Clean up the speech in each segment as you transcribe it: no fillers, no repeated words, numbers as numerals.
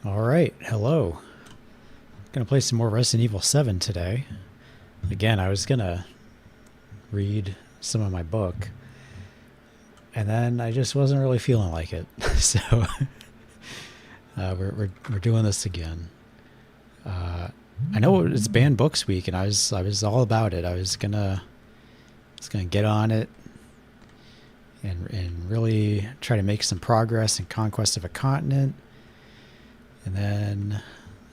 Alright, hello. Gonna play some more Resident Evil 7 today. Again, I was gonna read some of my book, and then I just wasn't really feeling like it. So, we're doing this again. I know it's Banned Books Week, and I was all about it. I was gonna get on it and really try to make some progress in Conquest of a Continent. And then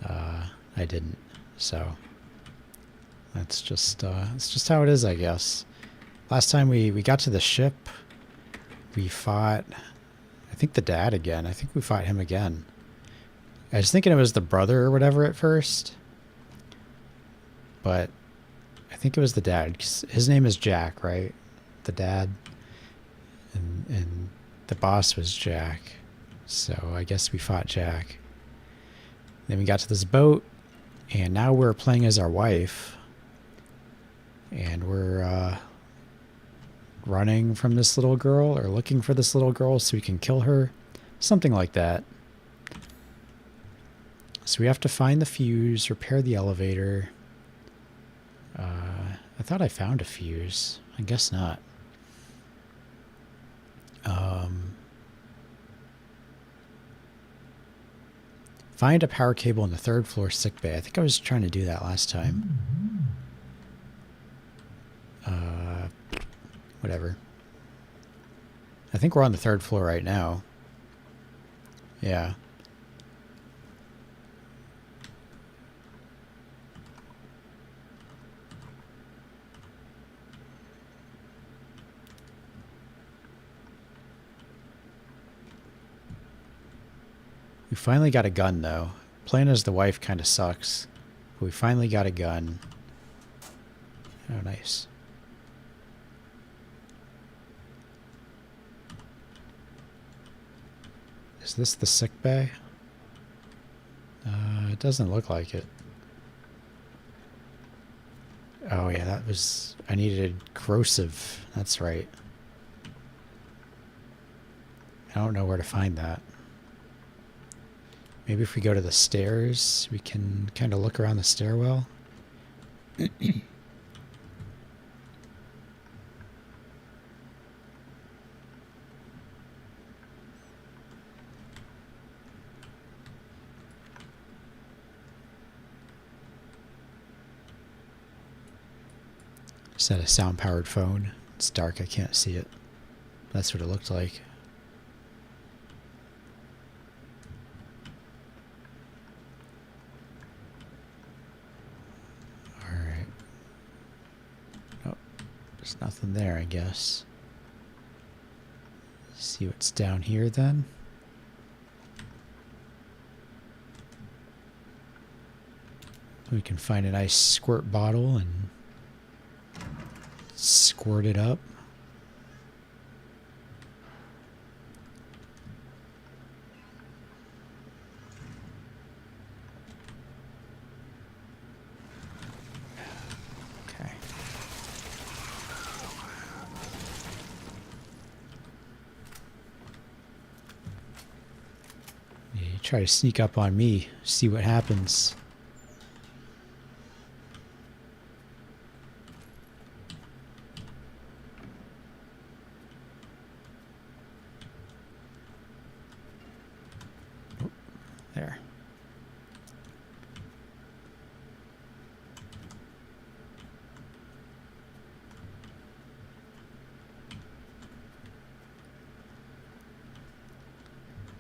I didn't. So that's just it's just how it is, I guess. Last time we got to the ship, we fought, I think, the dad again. I think we fought him again. I was thinking it was the brother or whatever at first, but I think it was the dad. 'Cause his name is Jack, right? The dad, and the boss was Jack. So I guess we fought Jack. Then we got to this boat, and now we're playing as our wife, and we're running from this little girl, or looking for this little girl so we can kill her, something like that. So we have to find the fuse, repair the elevator. I thought I found a fuse. I guess not. Find a power cable in the third floor sick bay. I think I was trying to do that last time. Whatever. I think we're on the third floor right now. Yeah. We finally got a gun, though. Playing as the wife kind of sucks. But we finally got a gun. Oh, nice. Is this the sick bay? It doesn't look like it. Oh, yeah, that was... I needed corrosive. That's right. I don't know where to find that. Maybe if we go to the stairs, we can kind of look around the stairwell. Just had a sound-powered phone. It's dark, I can't see it. That's what it looked like. There's nothing there, I guess. See what's down here then. We can find a nice squirt bottle and squirt it up. Try to sneak up on me, see what happens. Oh, there.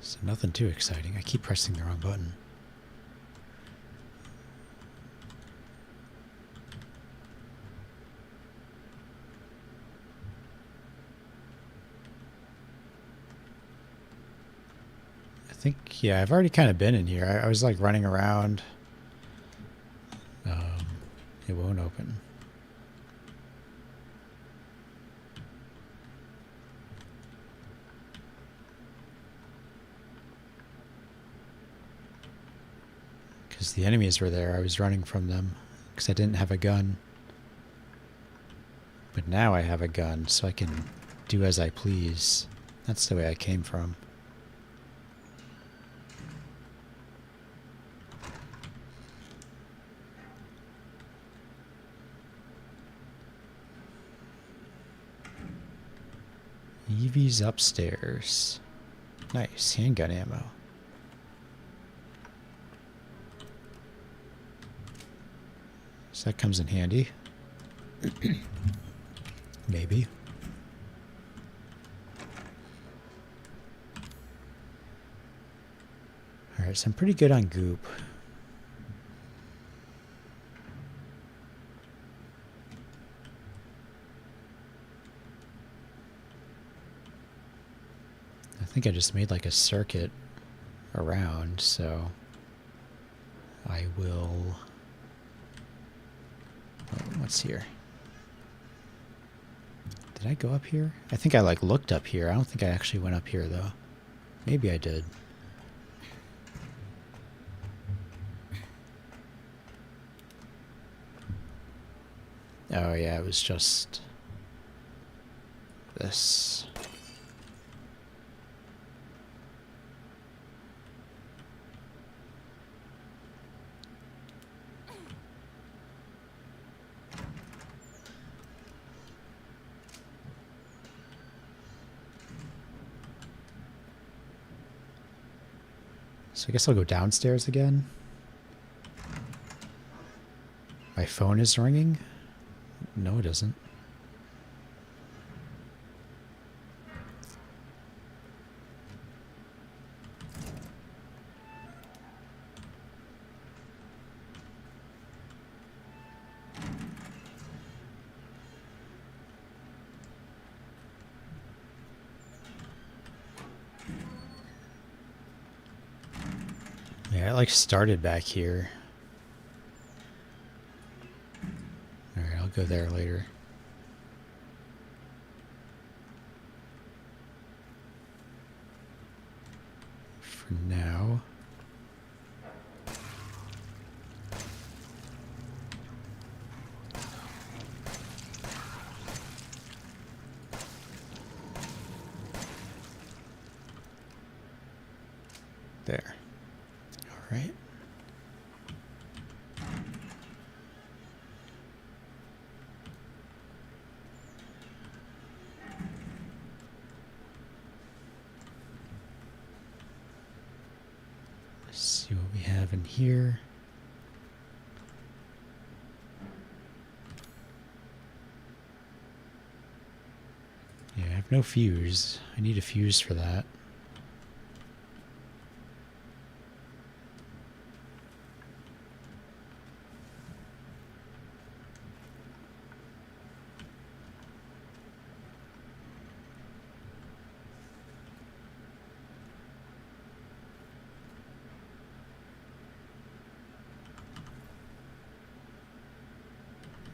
So nothing too exciting. I keep pressing the wrong button. I think, yeah, I've already kind of been in here. I was like running around. It won't open. Because the enemies were there, I was running from them because I didn't have a gun. But now I have a gun, so I can do as I please. That's the way I came from. Levy's upstairs. Nice, handgun ammo. So that comes in handy. Maybe. Alright, so I'm pretty good on goop. I think I just made like a circuit around, so I will... Oh, what's here? Did I go up here? I think I like looked up here. I don't think I actually went up here though. Maybe I did. Oh yeah, it was just this. So I guess I'll go downstairs again. My phone is ringing? No, it isn't. Yeah, it like started back here. Alright, I'll go there later. For now. There. Alright. Let's see what we have in here. Yeah, I have no fuse. I need a fuse for that.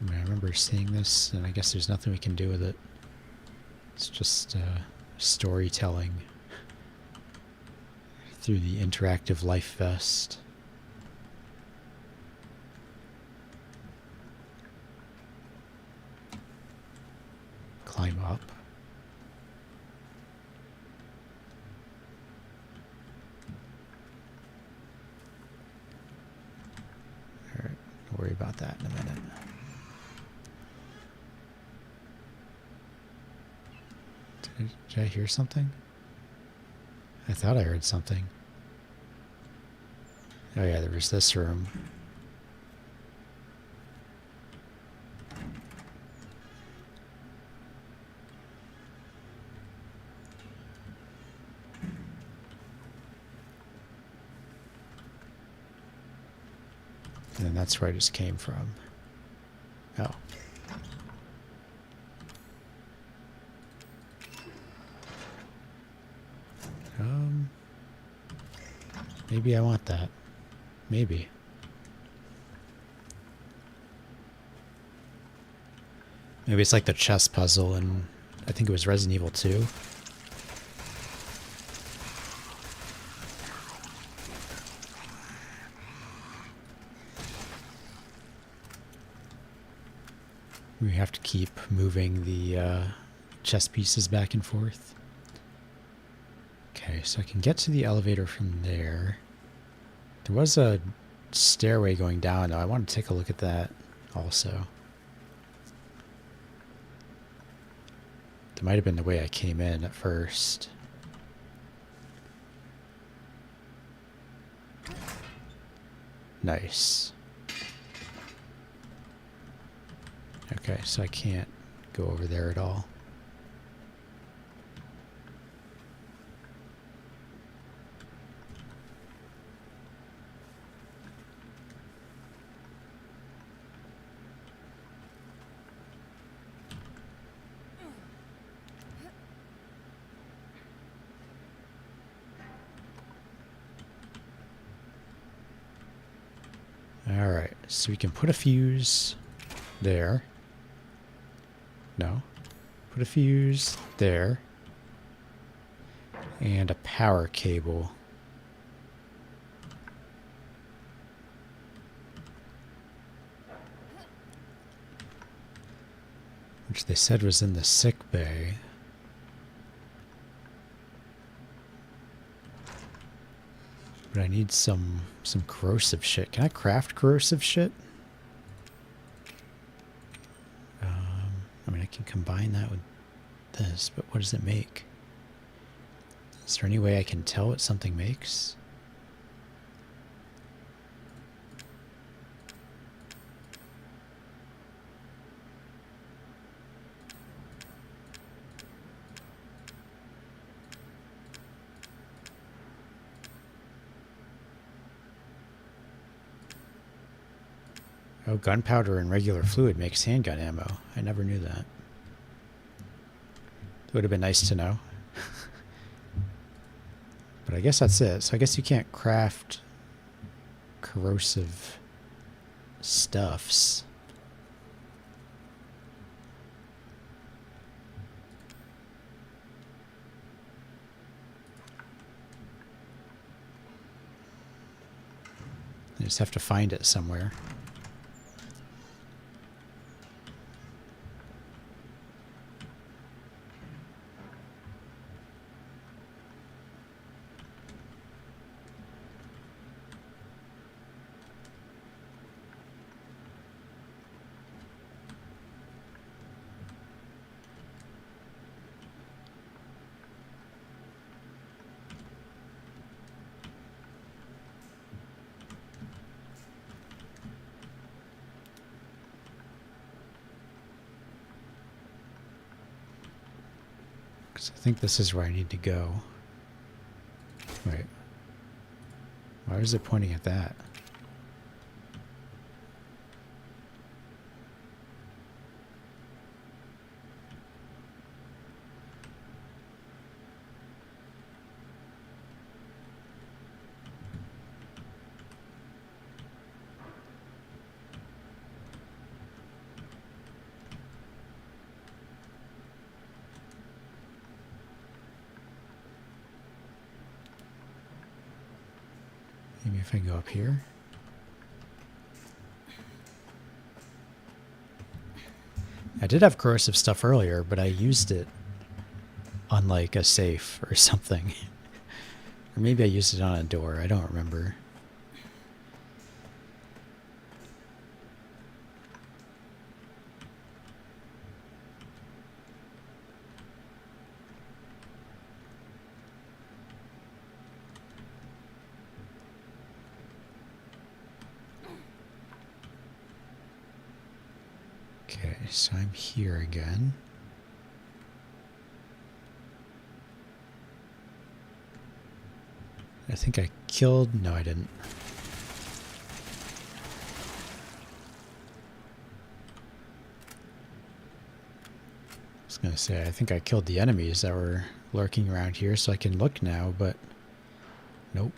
I remember seeing this, and I guess there's nothing we can do with it. It's just storytelling through the interactive life vest. Climb up. Alright, don't worry about that in a minute. Did I hear something? I thought I heard something. Oh yeah, there was this room. And then that's where I just came from. Oh. Maybe I want that. Maybe. Maybe it's like the chess puzzle in, I think it was Resident Evil 2. We have to keep moving the chess pieces back and forth. Okay, so I can get to the elevator from there. There was a stairway going down, though. I want to take a look at that also. That might have been the way I came in at first. Nice. Okay, so I can't go over there at all. Alright, so we can put a fuse there. No. Put a fuse there. And a power cable. Which they said was in the sick bay. But I need some corrosive shit. Can I craft corrosive shit? I mean, I can combine that with this, but what does it make? Is there any way I can tell what something makes? Oh, gunpowder and regular fluid makes handgun ammo. I never knew that. It would have been nice to know. But I guess that's it. So I guess you can't craft corrosive stuffs. You just have to find it somewhere. I think this is where I need to go. Wait. Why is it pointing at that? Maybe if I go up here. I did have corrosive stuff earlier, but I used it on like a safe or something. Or maybe I used it on a door. I don't remember. Okay, so I'm here again. I think I killed... No, I didn't. I was gonna say, I think I killed the enemies that were lurking around here, so I can look now, but... Nope.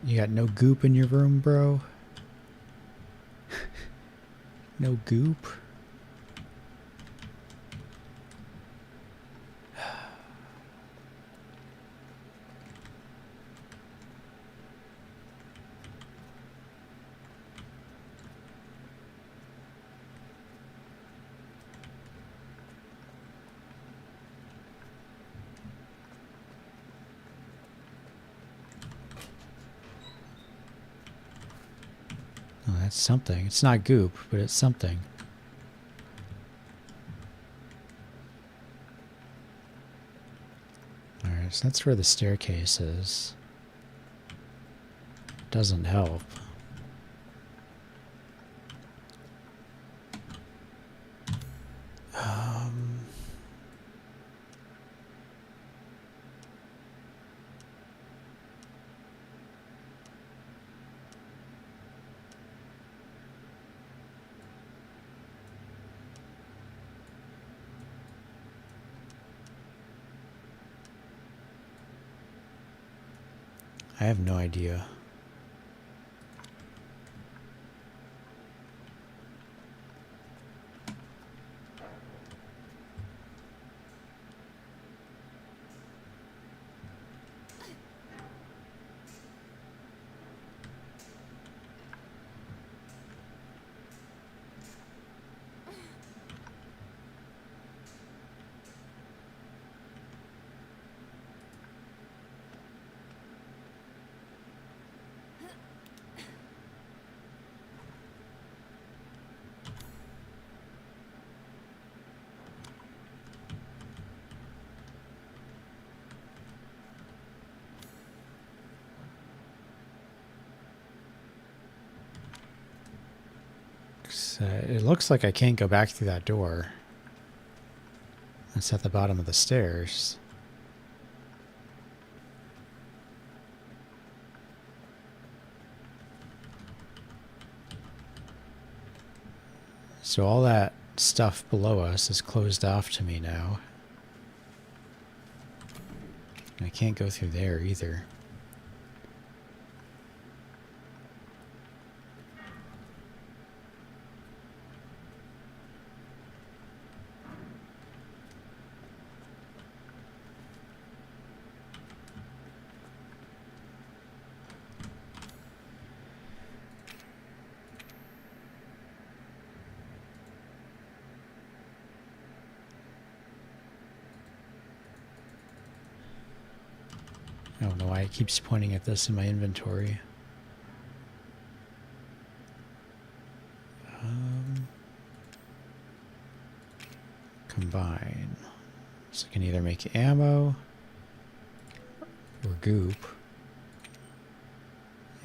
You got no goop in your room, bro? No goop? Oh, that's something. It's not goop, but it's something. Alright, so that's where the staircase is. Doesn't help. I have no idea. It looks like I can't go back through that door. It's at the bottom of the stairs. So all that stuff below us is closed off to me now. And I can't go through there either. I don't know why it keeps pointing at this in my inventory. Combine. So I can either make ammo or goop.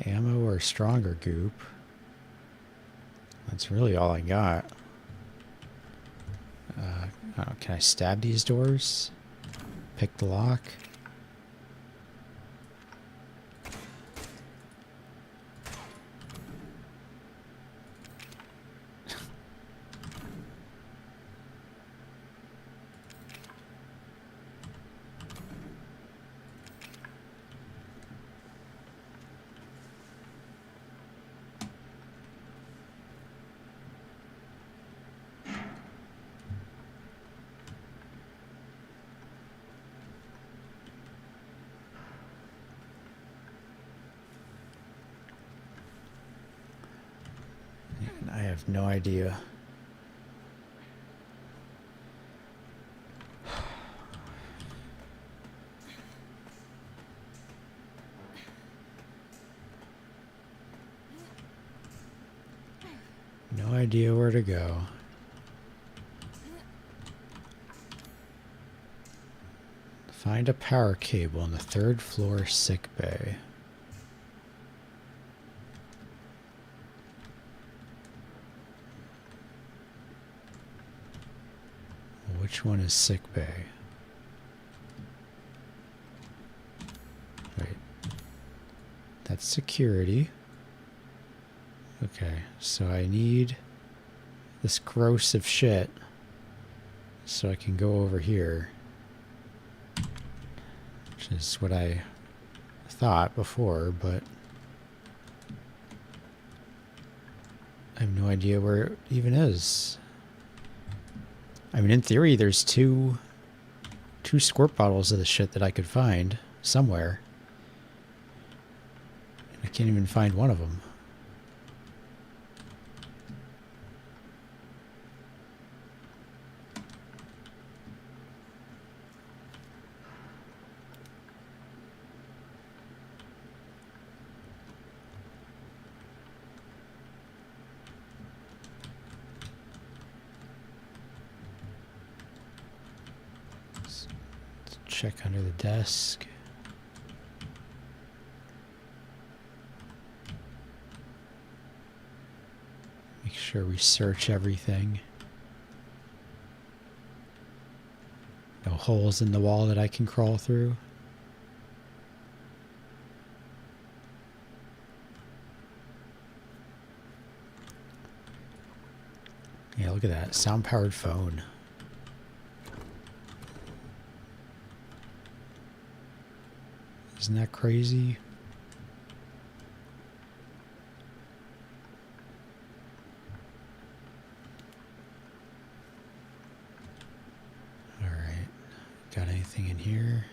Ammo or stronger goop. That's really all I got. Can I stab these doors? Pick the lock? I have no idea. No idea where to go. Find a power cable in the 3rd floor sick bay. Which one is sick bay? Wait. That's security. Okay, so I need this gross of shit so I can go over here. Which is what I thought before, but have no idea where it even is. I mean, in theory, there's two squirt bottles of the shit that I could find somewhere. And I can't even find one of them. Check under the desk. Make sure we search everything. No holes in the wall that I can crawl through. Yeah, look at that. Sound-powered phone. Isn't that crazy? All right. Got anything in here?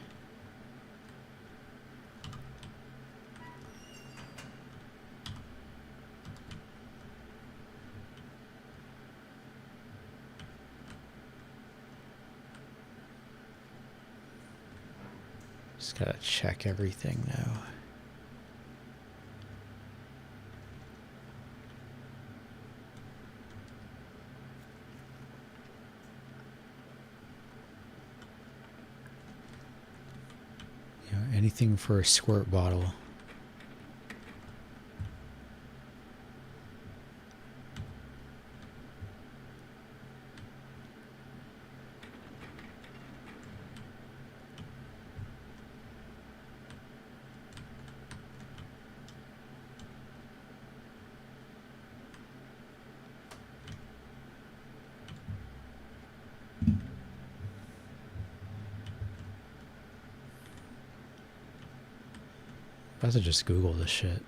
Just gotta check everything now. You know, anything for a squirt bottle. I have to just Google this shit.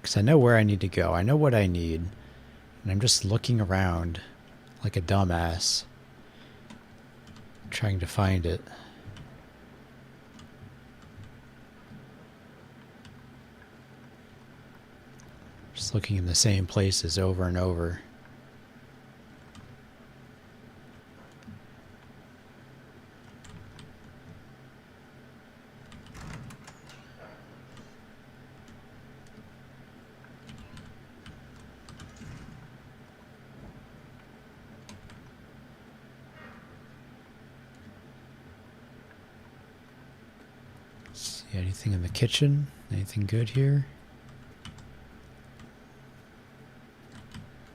Because I know where I need to go. I know what I need. And I'm just looking around like a dumbass. Trying to find it. Just looking in the same places over and over. See anything in the kitchen? Anything good here?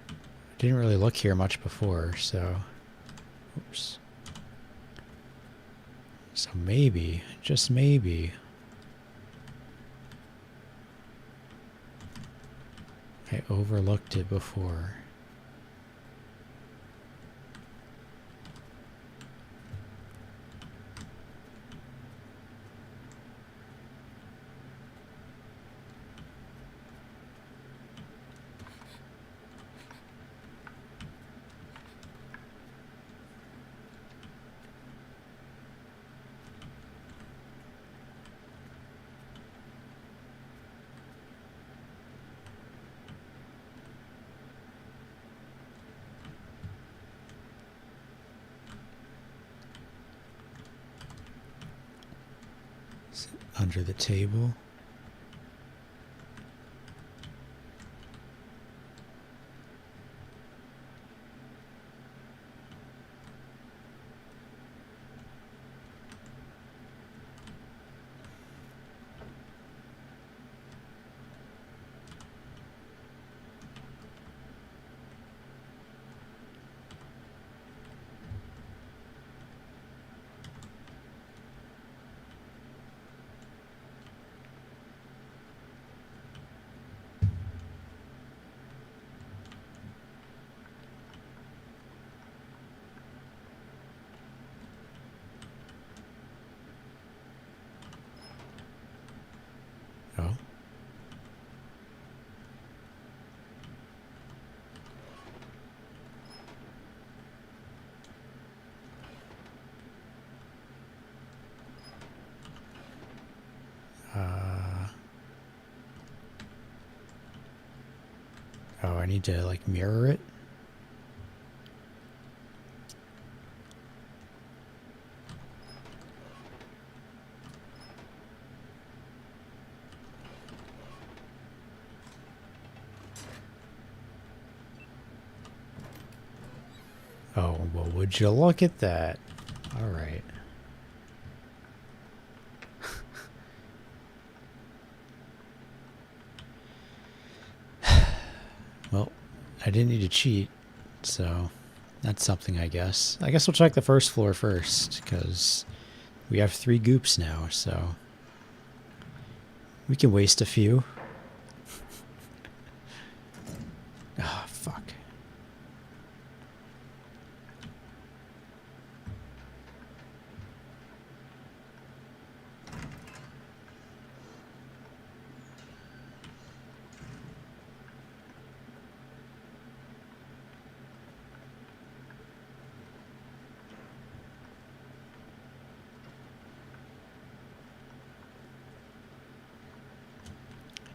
I didn't really look here much before, so... Oops. So maybe, just maybe... I overlooked it before. Under the table. I need to like mirror it? Oh, well, would you look at that? All right. Well, I didn't need to cheat, so that's something, I guess. I guess we'll check the first floor first, because we have 3 goops now, so we can waste a few. Ah, fuck.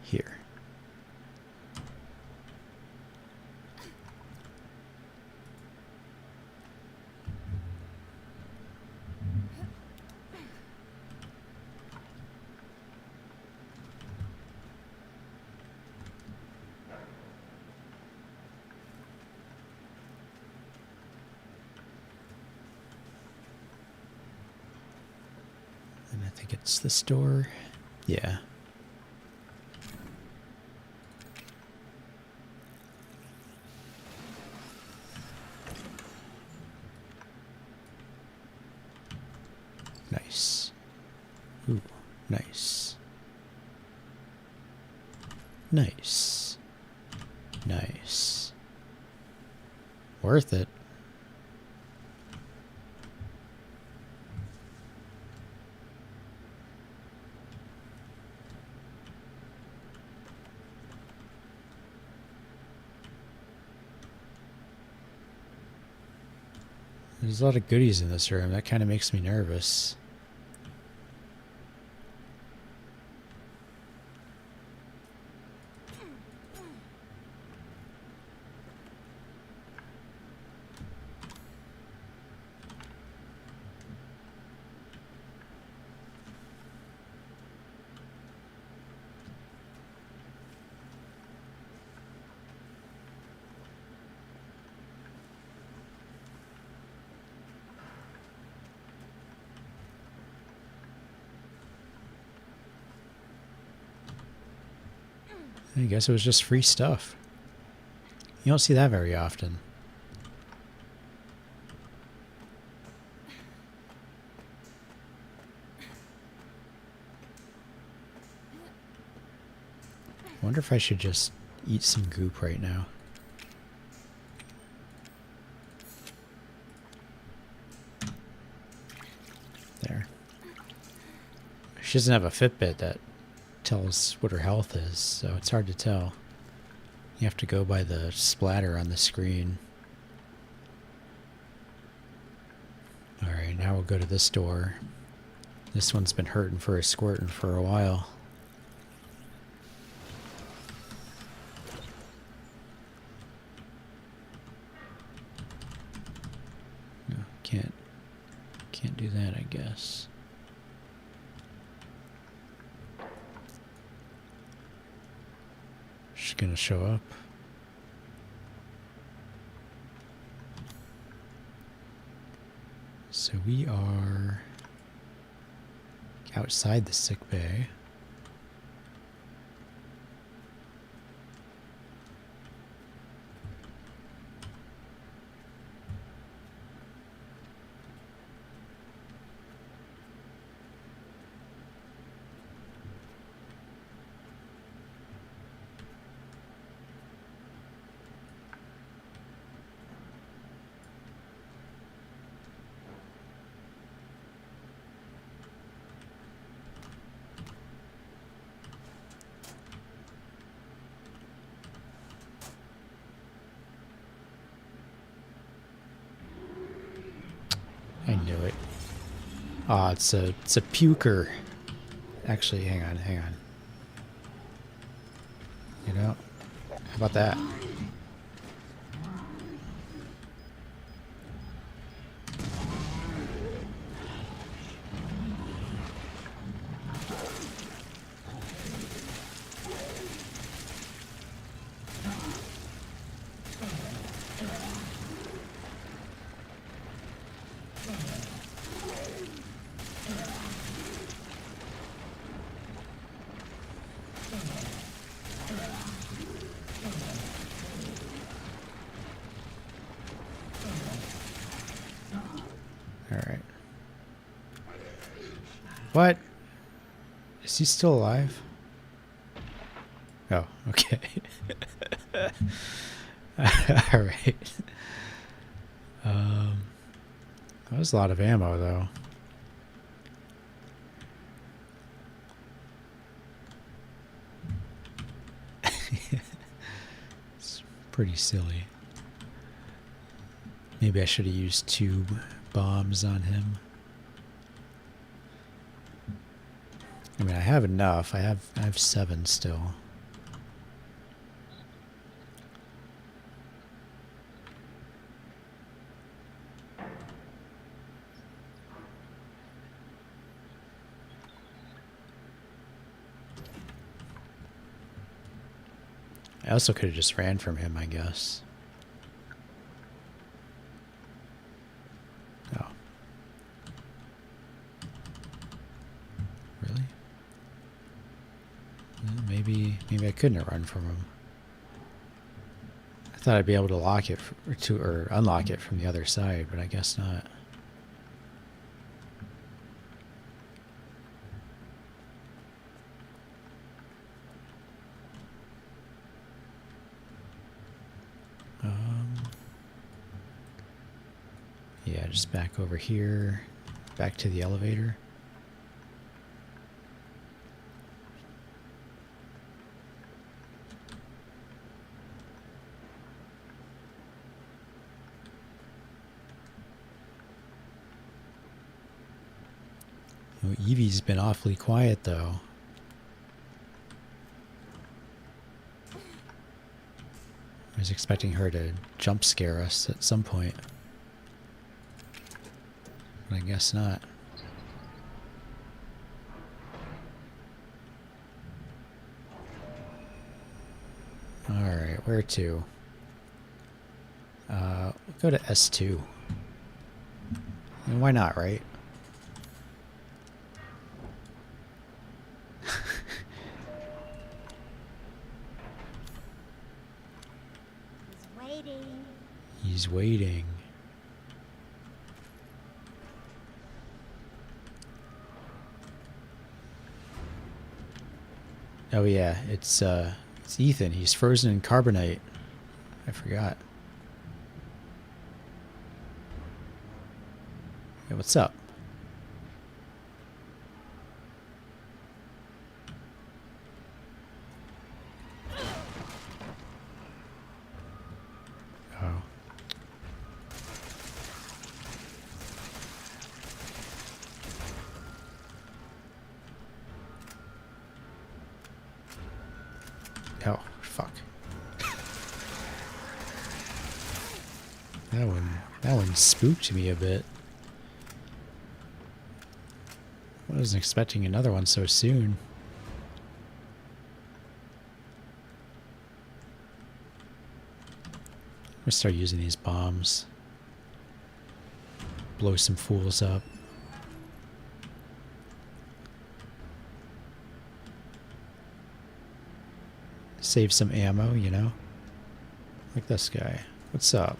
Here. And I think it's this door. Yeah. Nice. Ooh, nice. Nice. Nice. Worth it. There's a lot of goodies in this room. That kind of makes me nervous. I guess it was just free stuff. You don't see that very often. I wonder if I should just eat some goop right now. There. She doesn't have a Fitbit that tells what her health is, so it's hard to tell. You have to go by the splatter on the screen. Alright, now we'll go to this door. This one's been hurting for a squirting for a while. No, can't do that, I guess. She's gonna show up. So we are outside the sick bay. I knew it. Ah, oh, it's a puker. Actually, hang on. You know, how about that? Alright. What? Is he still alive? Oh, okay. Alright. That was a lot of ammo, though. It's pretty silly. Maybe I should have used 2 bombs on him. I mean, I have enough. I have 7 still. I also could have just ran from him, I guess. Oh. Really? Well, maybe I couldn't run from him. I thought I'd be able to lock it or unlock it from the other side, but I guess not. Yeah, just back over here, back to the elevator. Oh, Evie's been awfully quiet, though. I was expecting her to jump scare us at some point. But I guess not. Alright, where to? We'll go to S2. And why not, right? He's waiting. Oh yeah, it's Ethan. He's frozen in carbonite. I forgot. Hey, what's up? Oh. Oh, fuck. That one spooked me a bit. I wasn't expecting another one so soon. I'm gonna start using these bombs. Blow some fools up. Save some ammo, you know? Like this guy. What's up?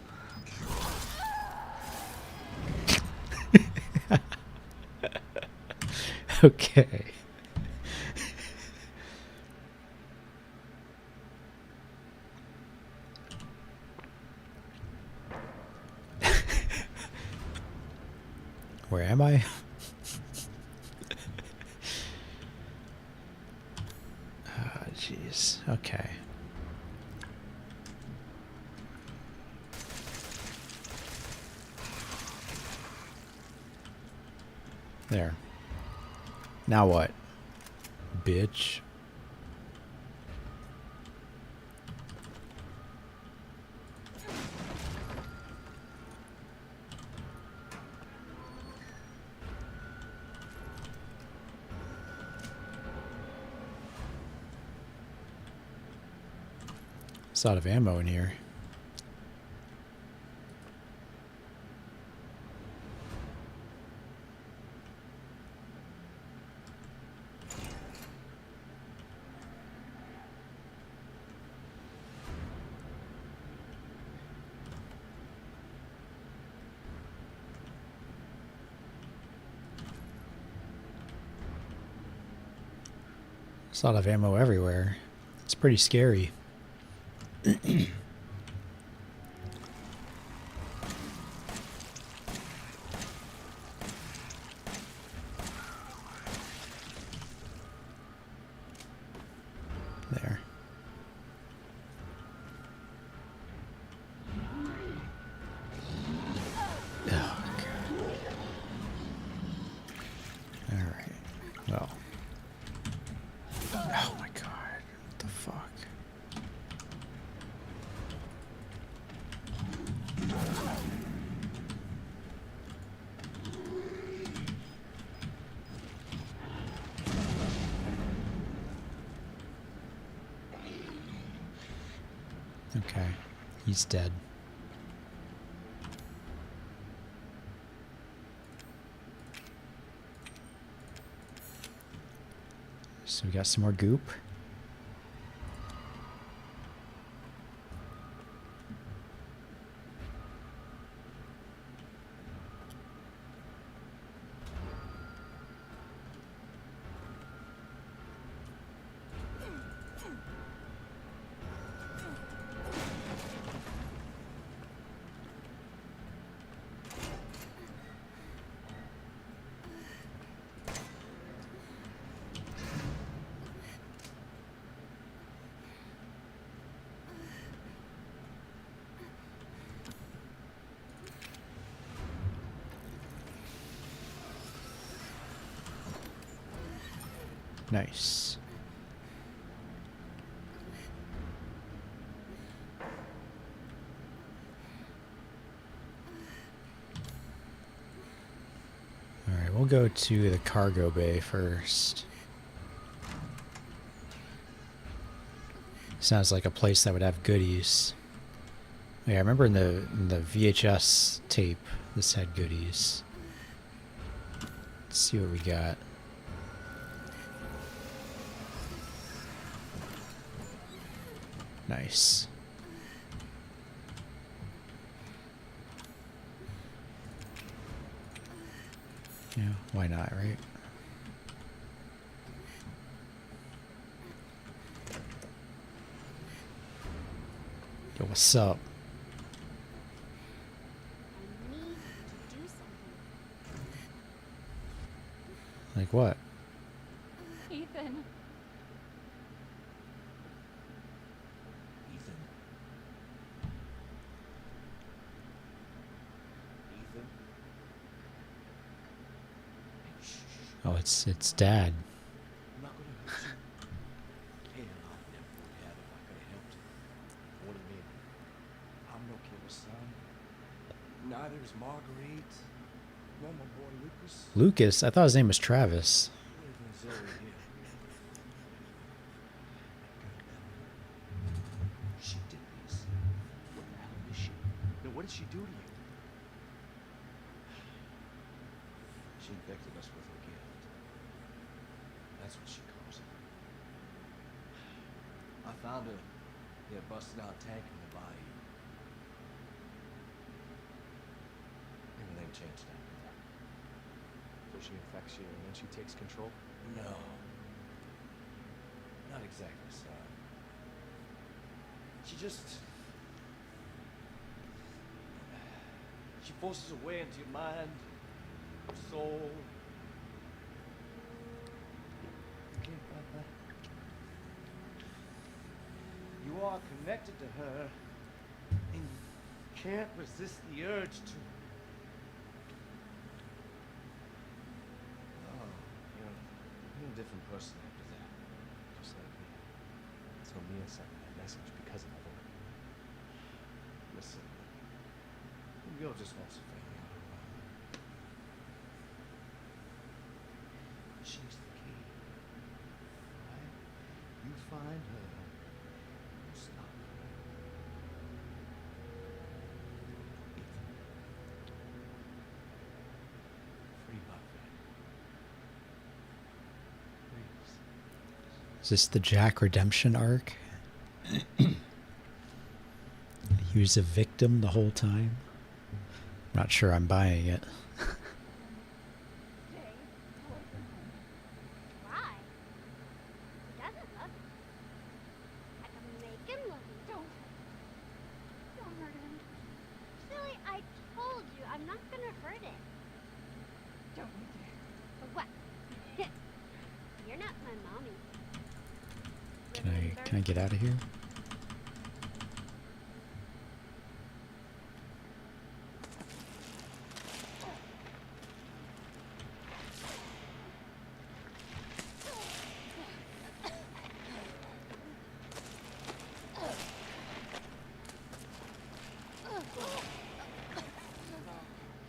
Okay. Where am I? Ah, jeez. Okay. There. Now what? Bitch. It's out of ammo in here. There's a lot of ammo everywhere. It's pretty scary. There. Oh, God. Alright. Well. Oh my God. What the fuck? Okay. He's dead. So we got some more goop. Nice. Alright, we'll go to the cargo bay first. Sounds like a place that would have goodies. Yeah, I remember in the VHS tape, this had goodies. Let's see what we got. Nice. Yeah, why not, right? Yo, what's up? I need to do something. Like what? Ethan. Oh, it's Dad. I'm not gonna hurt you. Hell, I never would have if I could have helped you. What do you mean? I'm no killer's son. Neither is Marguerite. Nor my boy Lucas. Lucas? I thought his name was Travis. Or even Zoe here. She did this. What the hell is she? Now what did she do to you? She infected us with her gift. That's what she calls it. I found her, busted out tank in the bayou. Everything changed after that. So she infects you and then she takes control? No. Not exactly, son. She forces her way into your mind, your soul. You can't fight that. You are connected to her, and you can't resist the urge to. Oh, you're a different person after that. Just like me. So Mia sent me that message because of my work. Listen, the girl just wants a family on her own. She's the key. Right? You find her, you stop her. Ethan. Free my friend. Please. Is this the Jack redemption arc? He was a victim the whole time. I'm not sure I'm buying it. Jay, away from home. Why? He doesn't can I get out of here?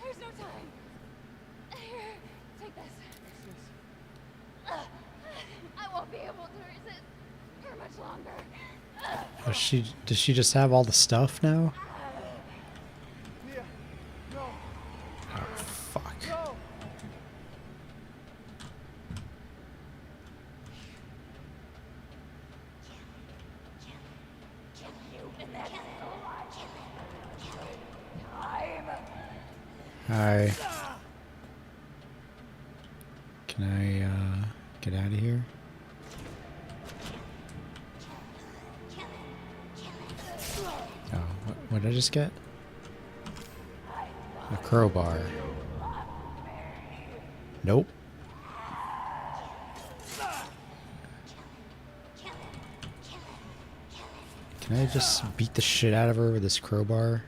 There's no time. Here, take this. I won't be able to resist for much longer. Oh, does she just have all the stuff now? Mia, no, Oh, fuck. no. Hi. Can I, get out of here? Oh, what did I just get? A crowbar. Nope. Can I just beat the shit out of her with this crowbar?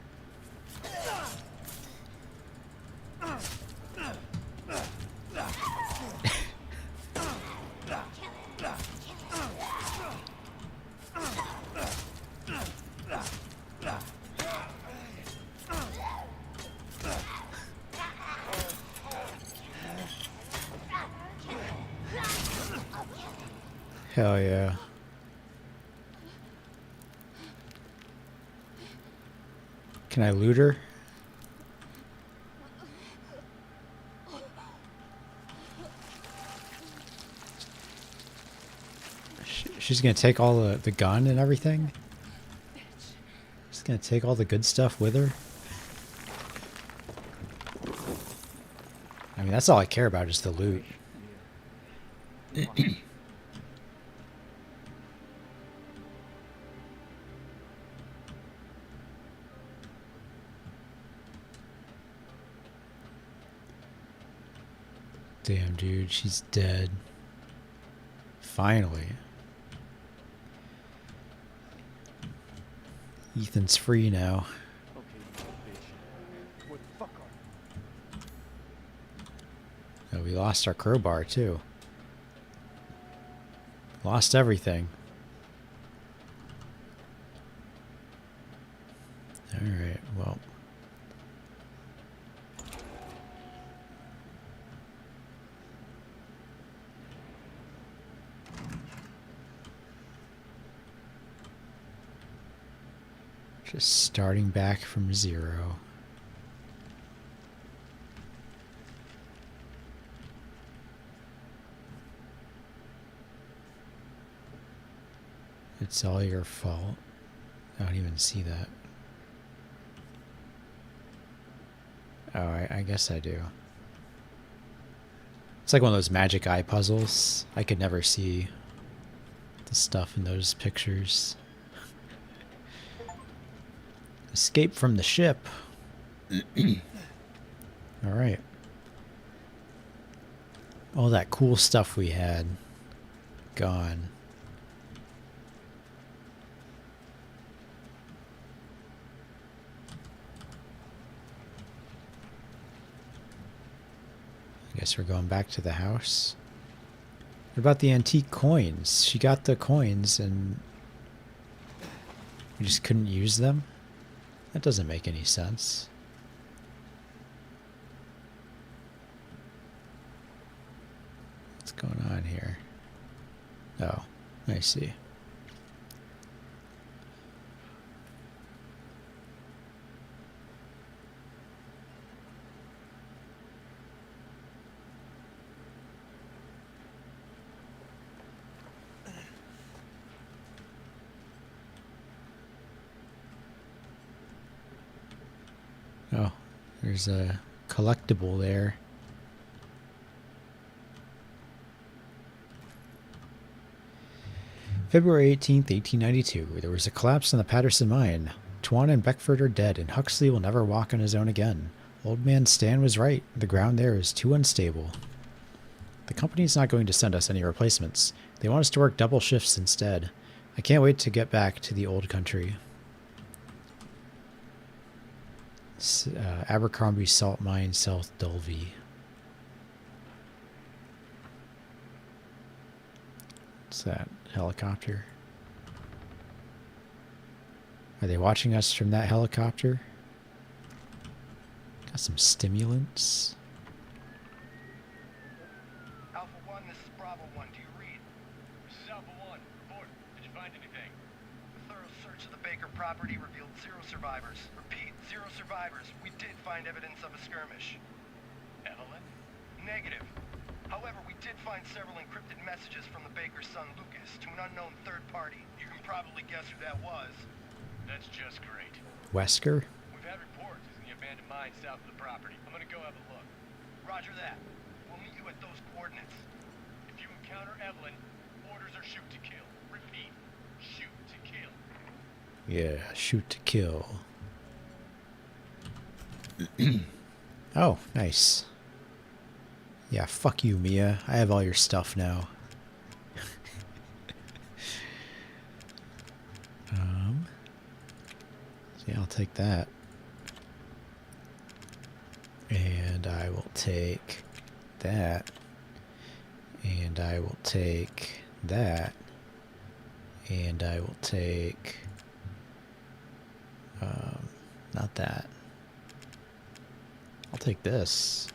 Hell yeah. Can I loot her? She's gonna take all the gun and everything? She's gonna take all the good stuff with her? I mean, that's all I care about is the loot. Damn, dude, she's dead. Finally. Ethan's free now. Okay, you little bitch. Where the fuck are you? Oh, we lost our crowbar, too. Lost everything. Alright, well. Just starting back from zero. It's all your fault. I don't even see that. Oh, I guess I do. It's like one of those magic eye puzzles. I could never see the stuff in those pictures. Escape from the ship. Alright. All that cool stuff we had. Gone. I guess we're going back to the house. What about the antique coins? She got the coins and we just couldn't use them? That doesn't make any sense. What's going on here? Oh, I see. Oh, there's a collectible there. February 18th, 1892. There was a collapse in the Patterson mine. Tuan and Beckford are dead, and Huxley will never walk on his own again. Old man Stan was right. The ground there is too unstable. The company's not going to send us any replacements. They want us to work double shifts instead. I can't wait to get back to the old country. Abercrombie Salt Mine, South Dulvey. What's that? Helicopter? Are they watching us from that helicopter? Got some stimulants. Alpha 1, this is Bravo 1. Do you read? This is Alpha 1. Report. Did you find anything? A thorough search of the Baker property revealed 0 survivors. Repeat, 0 survivors. We did find evidence of a skirmish. Evelyn? Negative. However, we did find several encrypted messages from the Baker's son Lucas to an unknown third party. You can probably guess who that was. That's just great. Wesker? We've had reports in the abandoned mine south of the property. I'm gonna go have a look. Roger that. We'll meet you at those coordinates. If you encounter Evelyn, orders are shoot to kill. Repeat, shoot to kill. Yeah, shoot to kill. Oh, nice. Yeah, fuck you, Mia. I have all your stuff now. Yeah, I'll take that. And I will take that. And I will take that. And I will take... not that. I'll take this.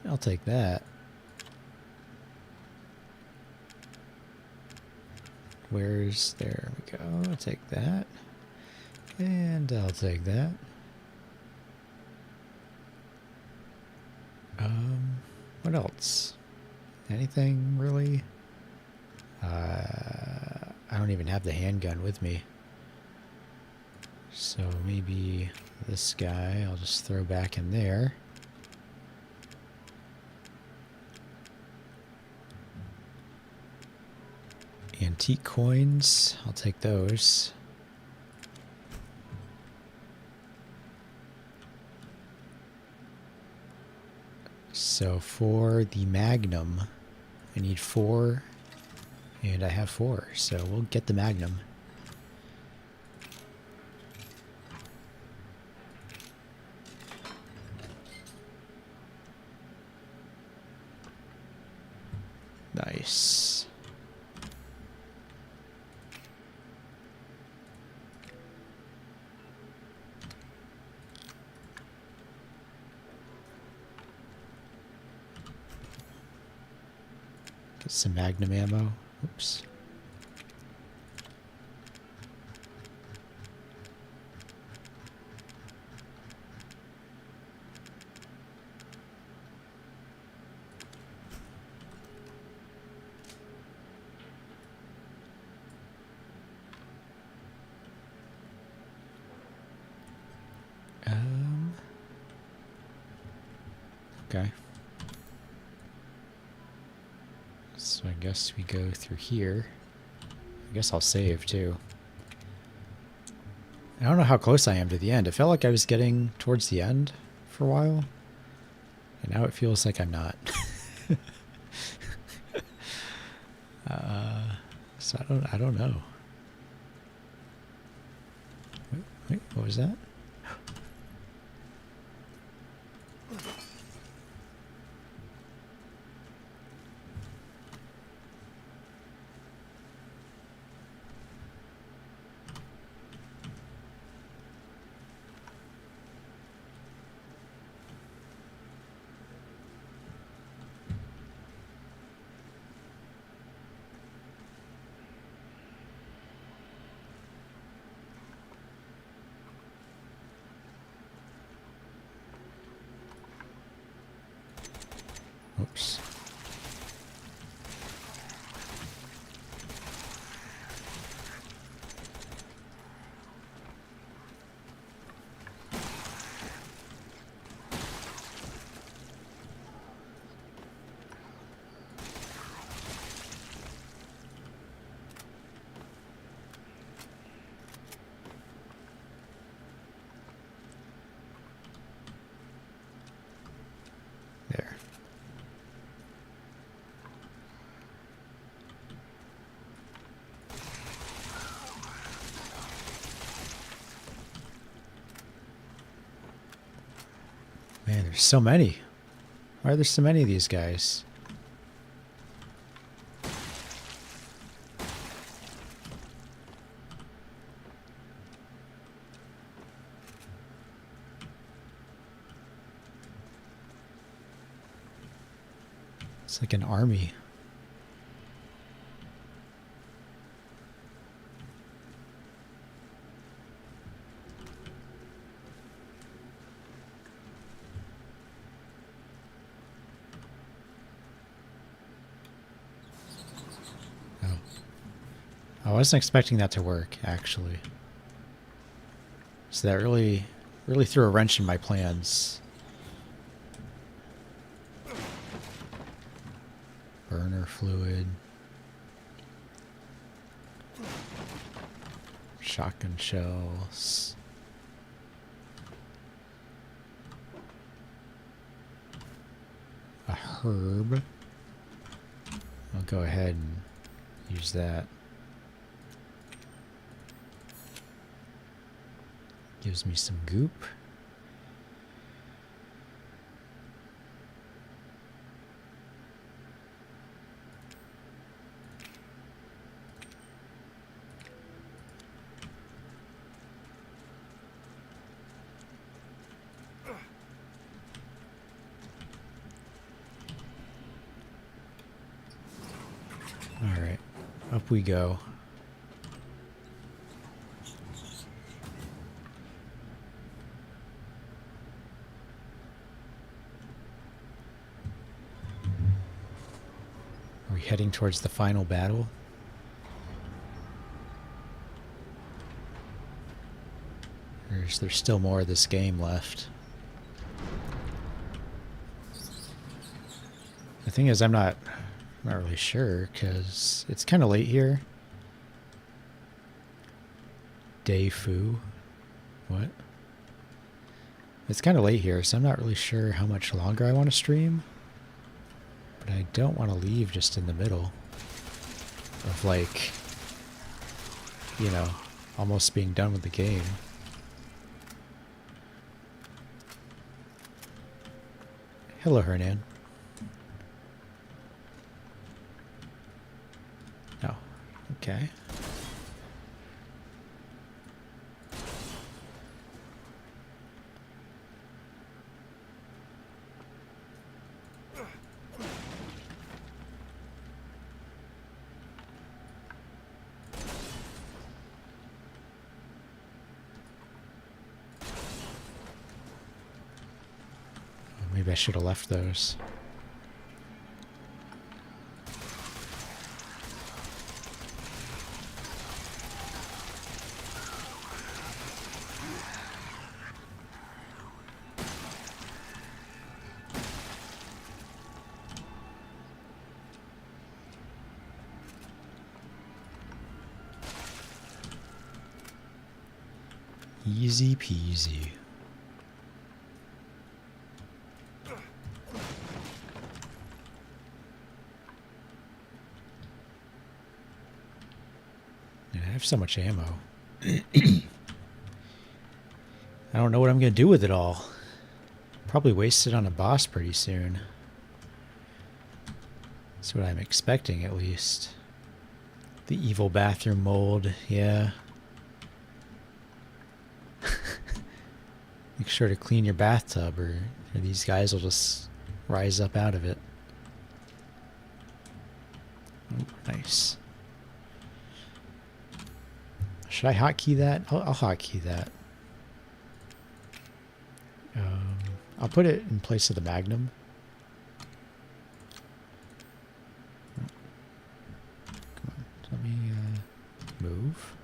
I'll take that. Where's... there we go. I'll take that. And I'll take that. What else? Anything really? I don't even have the handgun with me. So maybe this guy I'll just throw back in there. Antique coins, I'll take those. So for the Magnum, I need 4, and I have 4, so we'll get the Magnum. Nice. Get some Magnum ammo. Oops. Okay. So I guess we go through here. I guess I'll save too. I don't know how close I am to the end. It felt like I was getting towards the end for a while. And now it feels like I'm not. So I don't know. Wait, what was that? Oops. There. Man, there's so many. Why are there so many of these guys? It's like an army. Oh. I wasn't expecting that to work, actually. So that really threw a wrench in my plans. Burner fluid. Shotgun shells. A herb. I'll go ahead and use that. Gives me some goop. All right, up we go. Are we heading towards the final battle? There's still more of this game left. The thing is, I'm not really sure because it's kind of late here. Day Fu. What? It's kind of late here, so I'm not really sure how much longer I want to stream. But I don't want to leave just in the middle of, like, you know, almost being done with the game. Hello, Hernan. Oh, okay. Maybe I should have left those. Easy peasy. Man, I have so much ammo. I don't know what I'm going to do with it all. Probably waste it on a boss pretty soon. That's what I'm expecting, at least. The evil bathroom mold, yeah. Make sure to clean your bathtub or these guys will just rise up out of it. Oh, nice. Should I hotkey that? I'll hotkey that. I'll put it in place of the Magnum. Come on, let me move.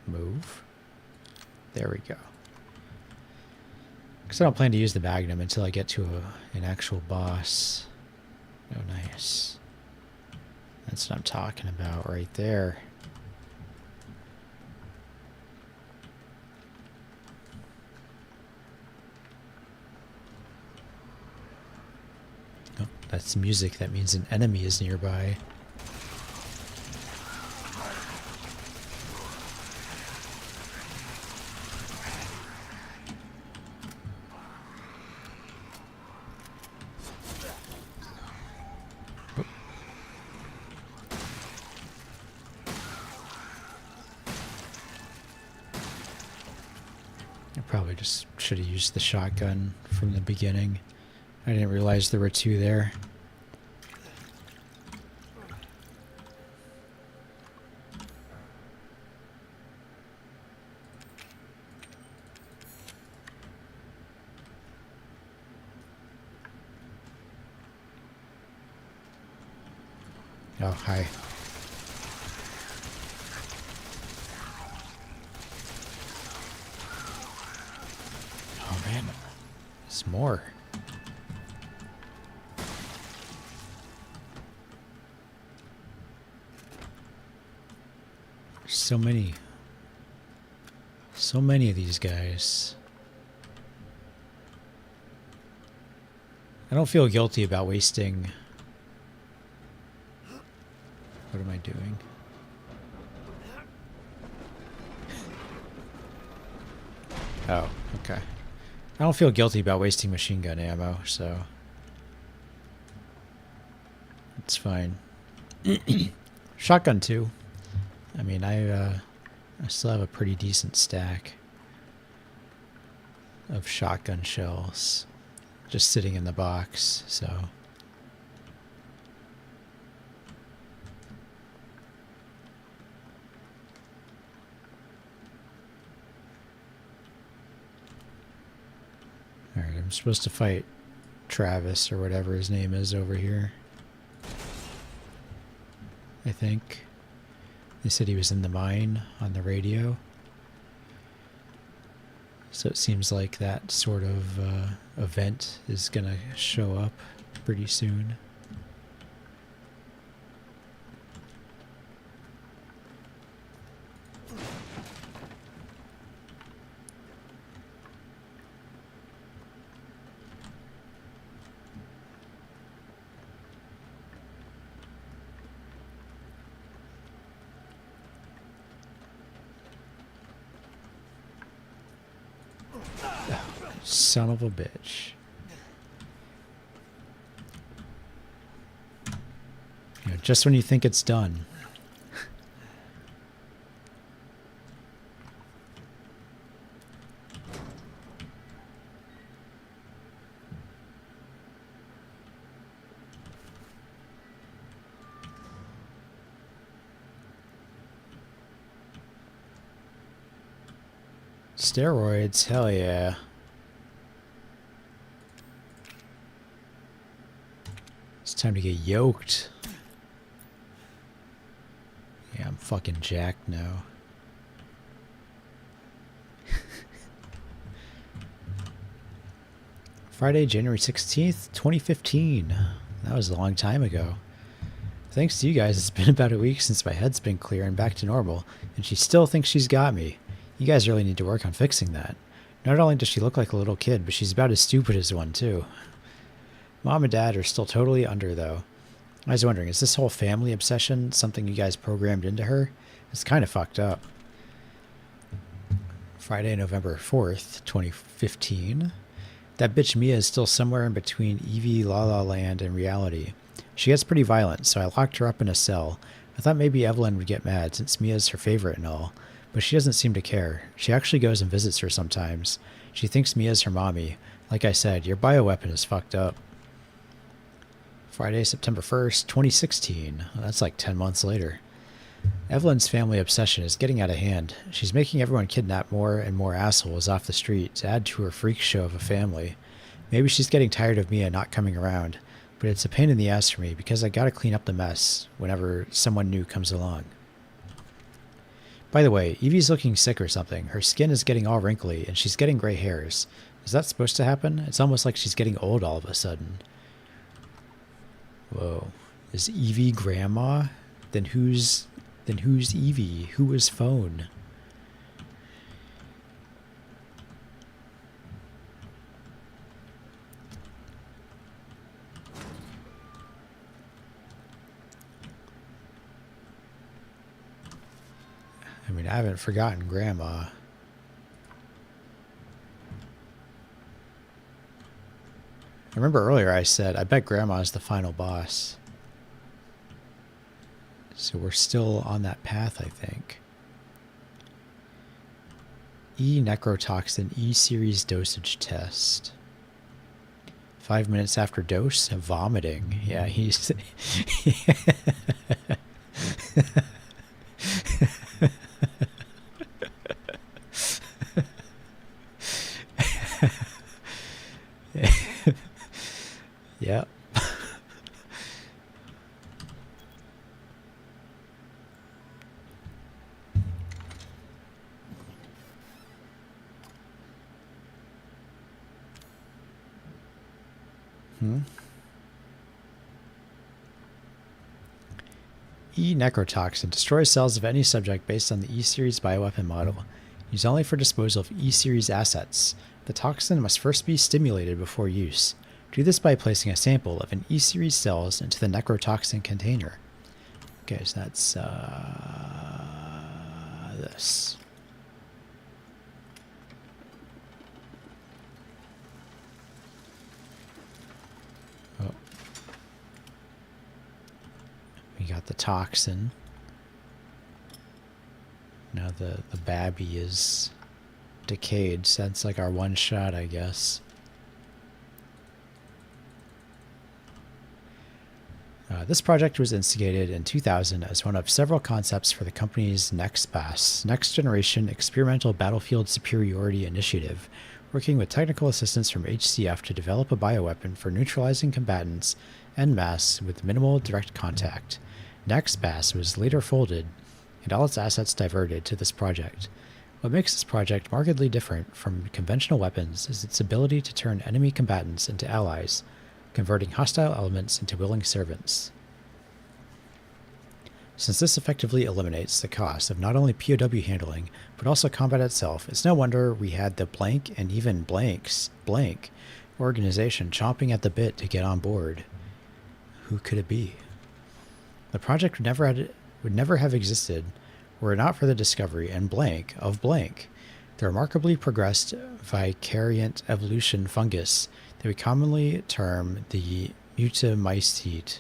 Move. There we go. Because I don't plan to use the Magnum until I get to an actual boss. Oh, nice. That's what I'm talking about right there. Oh, that's music. That means an enemy is nearby. I probably just should have used the shotgun from the beginning. I didn't realize there were two there. Oh, hi. Oh man, there's more. There's so many. So many of these guys. I don't feel guilty about wasting... What am I doing? Oh, okay. I don't feel guilty about wasting machine gun ammo, so... It's fine. Shotgun too. I mean, I still have a pretty decent stack of shotgun shells just sitting in the box, so... Alright, I'm supposed to fight Travis or whatever his name is over here. I think. They said he was in the mine on the radio. So it seems like that sort of event is gonna show up pretty soon. Son of a bitch. You know, just when you think it's done. Steroids, hell yeah. It's time to get yoked. Yeah, I'm fucking jacked now. Friday, January 16th, 2015. That was a long time ago. Thanks to you guys, it's been about a week since my head's been clear and back to normal, and she still thinks she's got me. You guys really need to work on fixing that. Not only does she look like a little kid, but she's about as stupid as one, too. Mom and Dad are still totally under, though. I was wondering, is this whole family obsession something you guys programmed into her? It's kind of fucked up. Friday, November 4th, 2015. That bitch Mia is still somewhere in between Evie La La Land and reality. She gets pretty violent, so I locked her up in a cell. I thought maybe Evelyn would get mad since Mia's her favorite and all, but she doesn't seem to care. She actually goes and visits her sometimes. She thinks Mia's her mommy. Like I said, your bioweapon is fucked up. Friday, September 1st, 2016. Well, that's like 10 months later. Evelyn's family obsession is getting out of hand. She's making everyone kidnap more and more assholes off the street to add to her freak show of a family. Maybe she's getting tired of Mia not coming around, but it's a pain in the ass for me because I gotta clean up the mess whenever someone new comes along. By the way, Evie's looking sick or something. Her skin is getting all wrinkly and she's getting gray hairs. Is that supposed to happen? It's almost like she's getting old all of a sudden. Whoa. Is Evie grandma? Then who's Evie? Who is phone? I mean, I haven't forgotten grandma. I remember earlier I said, I bet grandma's the final boss. So we're still on that path, I think. E necrotoxin E series dosage test. 5 minutes after dose, vomiting. Yeah, he's. Yep. E necrotoxin destroys cells of any subject based on the E series bioweapon model. Used only for disposal of E series assets. The toxin must first be stimulated before use. Do this by placing a sample of an E series cells into the necrotoxin container. Okay, so that's this. Oh. We got the toxin. Now the babby is decayed, so that's like our one shot, I guess. This project was instigated in 2000 as one of several concepts for the company's NextBAS, Next Generation Experimental Battlefield Superiority Initiative, working with technical assistance from HCF to develop a bioweapon for neutralizing combatants en masse with minimal direct contact. NextBAS was later folded and all its assets diverted to this project. What makes this project markedly different from conventional weapons is its ability to turn enemy combatants into allies, converting hostile elements into willing servants. Since this effectively eliminates the cost of not only POW handling, but also combat itself, it's no wonder we had the blank and even blank organization chomping at the bit to get on board. Who could it be? The project would never have existed were it not for the discovery and blank of blank, the remarkably progressed vicariant evolution fungus that we commonly term the mutamycete.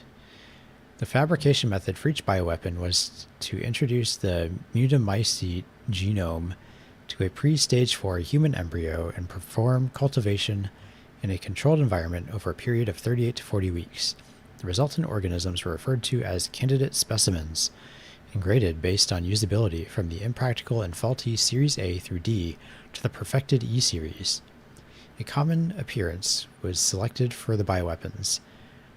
The fabrication method for each bioweapon was to introduce the mutamycete genome to a pre-stage 4 human embryo and perform cultivation in a controlled environment over a period of 38 to 40 weeks. The resultant organisms were referred to as candidate specimens and graded based on usability from the impractical and faulty Series A through D to the perfected E Series. A common appearance was selected for the bioweapons,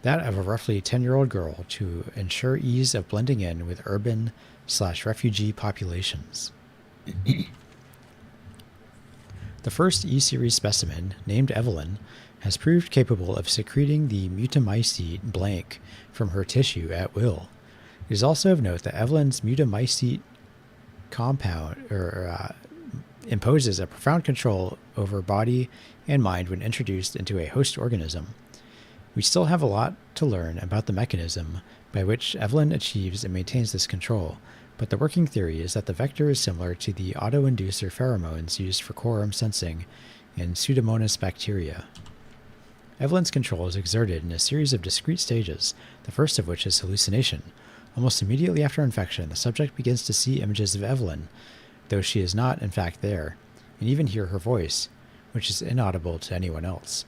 that of a roughly 10-year-old girl to ensure ease of blending in with urban/refugee populations. The first E-Series specimen, named Evelyn, has proved capable of secreting the mutamycete blank from her tissue at will. It is also of note that Evelyn's mutamycete compound imposes a profound control over body and mind when introduced into a host organism. We still have a lot to learn about the mechanism by which Evelyn achieves and maintains this control, but the working theory is that the vector is similar to the autoinducer pheromones used for quorum sensing in Pseudomonas bacteria. Evelyn's control is exerted in a series of discrete stages, the first of which is hallucination. Almost immediately after infection, the subject begins to see images of Evelyn, though she is not in fact there, and even hear her voice, which is inaudible to anyone else.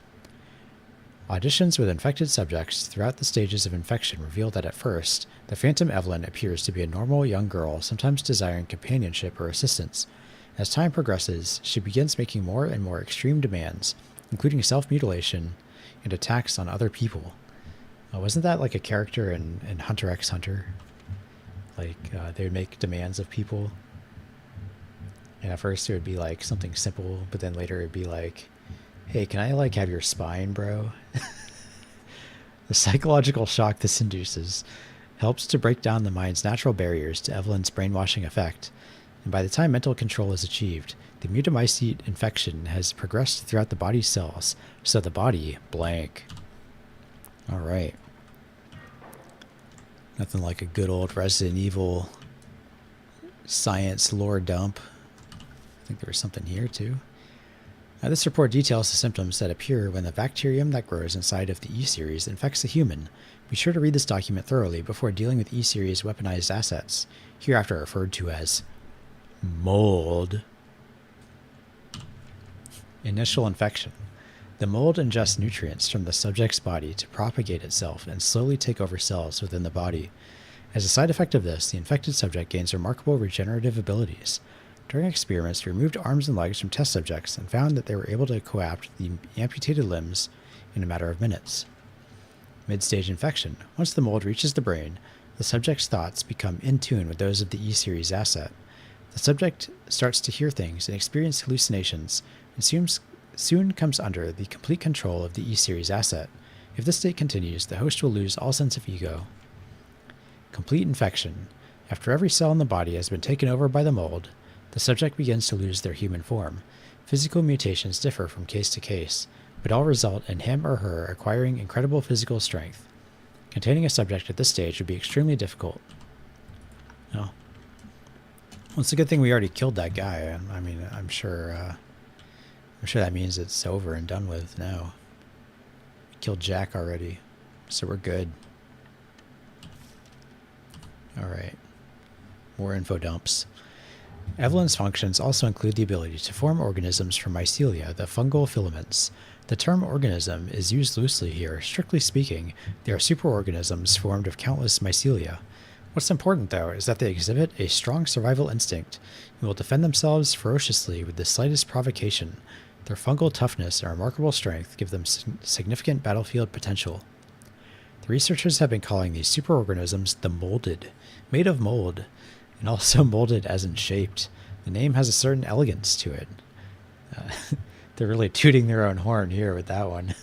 Auditions with infected subjects throughout the stages of infection reveal that at first, the phantom Evelyn appears to be a normal young girl, sometimes desiring companionship or assistance. As time progresses, she begins making more and more extreme demands, including self-mutilation and attacks on other people. Wasn't that like a character in Hunter x Hunter? Like, they would make demands of people. And at first it would be like something simple, but then later it'd be like, hey, can I like have your spine, bro? The psychological shock this induces helps to break down the mind's natural barriers to Evelyn's brainwashing effect. And by the time mental control is achieved, the mutamycete infection has progressed throughout the body's cells, so the body blank. All right. Nothing like a good old Resident Evil science lore dump. I think there was something here too. Now, this report details the symptoms that appear when the bacterium that grows inside of the E-Series infects a human. Be sure to read this document thoroughly before dealing with E-Series weaponized assets, hereafter referred to as mold. Initial infection. The mold ingests nutrients from the subject's body to propagate itself and slowly take over cells within the body. As a side effect of this, the infected subject gains remarkable regenerative abilities. During experiments, we removed arms and legs from test subjects and found that they were able to coapt the amputated limbs in a matter of minutes. Mid-stage infection. Once the mold reaches the brain, the subject's thoughts become in tune with those of the E-series asset. The subject starts to hear things and experience hallucinations and soon comes under the complete control of the E-series asset. If this state continues, the host will lose all sense of ego. Complete infection. After every cell in the body has been taken over by the mold, the subject begins to lose their human form. Physical mutations differ from case to case, but all result in him or her acquiring incredible physical strength. Containing a subject at this stage would be extremely difficult. Oh. Well, it's a good thing we already killed that guy. I mean, I'm sure that means it's over and done with now. We killed Jack already, so we're good. Alright. More info dumps. Evelyn's functions also include the ability to form organisms from mycelia, the fungal filaments. The term organism is used loosely here. Strictly speaking, they are superorganisms formed of countless mycelia. What's important, though, is that they exhibit a strong survival instinct and will defend themselves ferociously with the slightest provocation. Their fungal toughness and remarkable strength give them significant battlefield potential. The researchers have been calling these superorganisms the molded, made of mold, and also molded as in shaped. The name has a certain elegance to it. They're really tooting their own horn here with that one.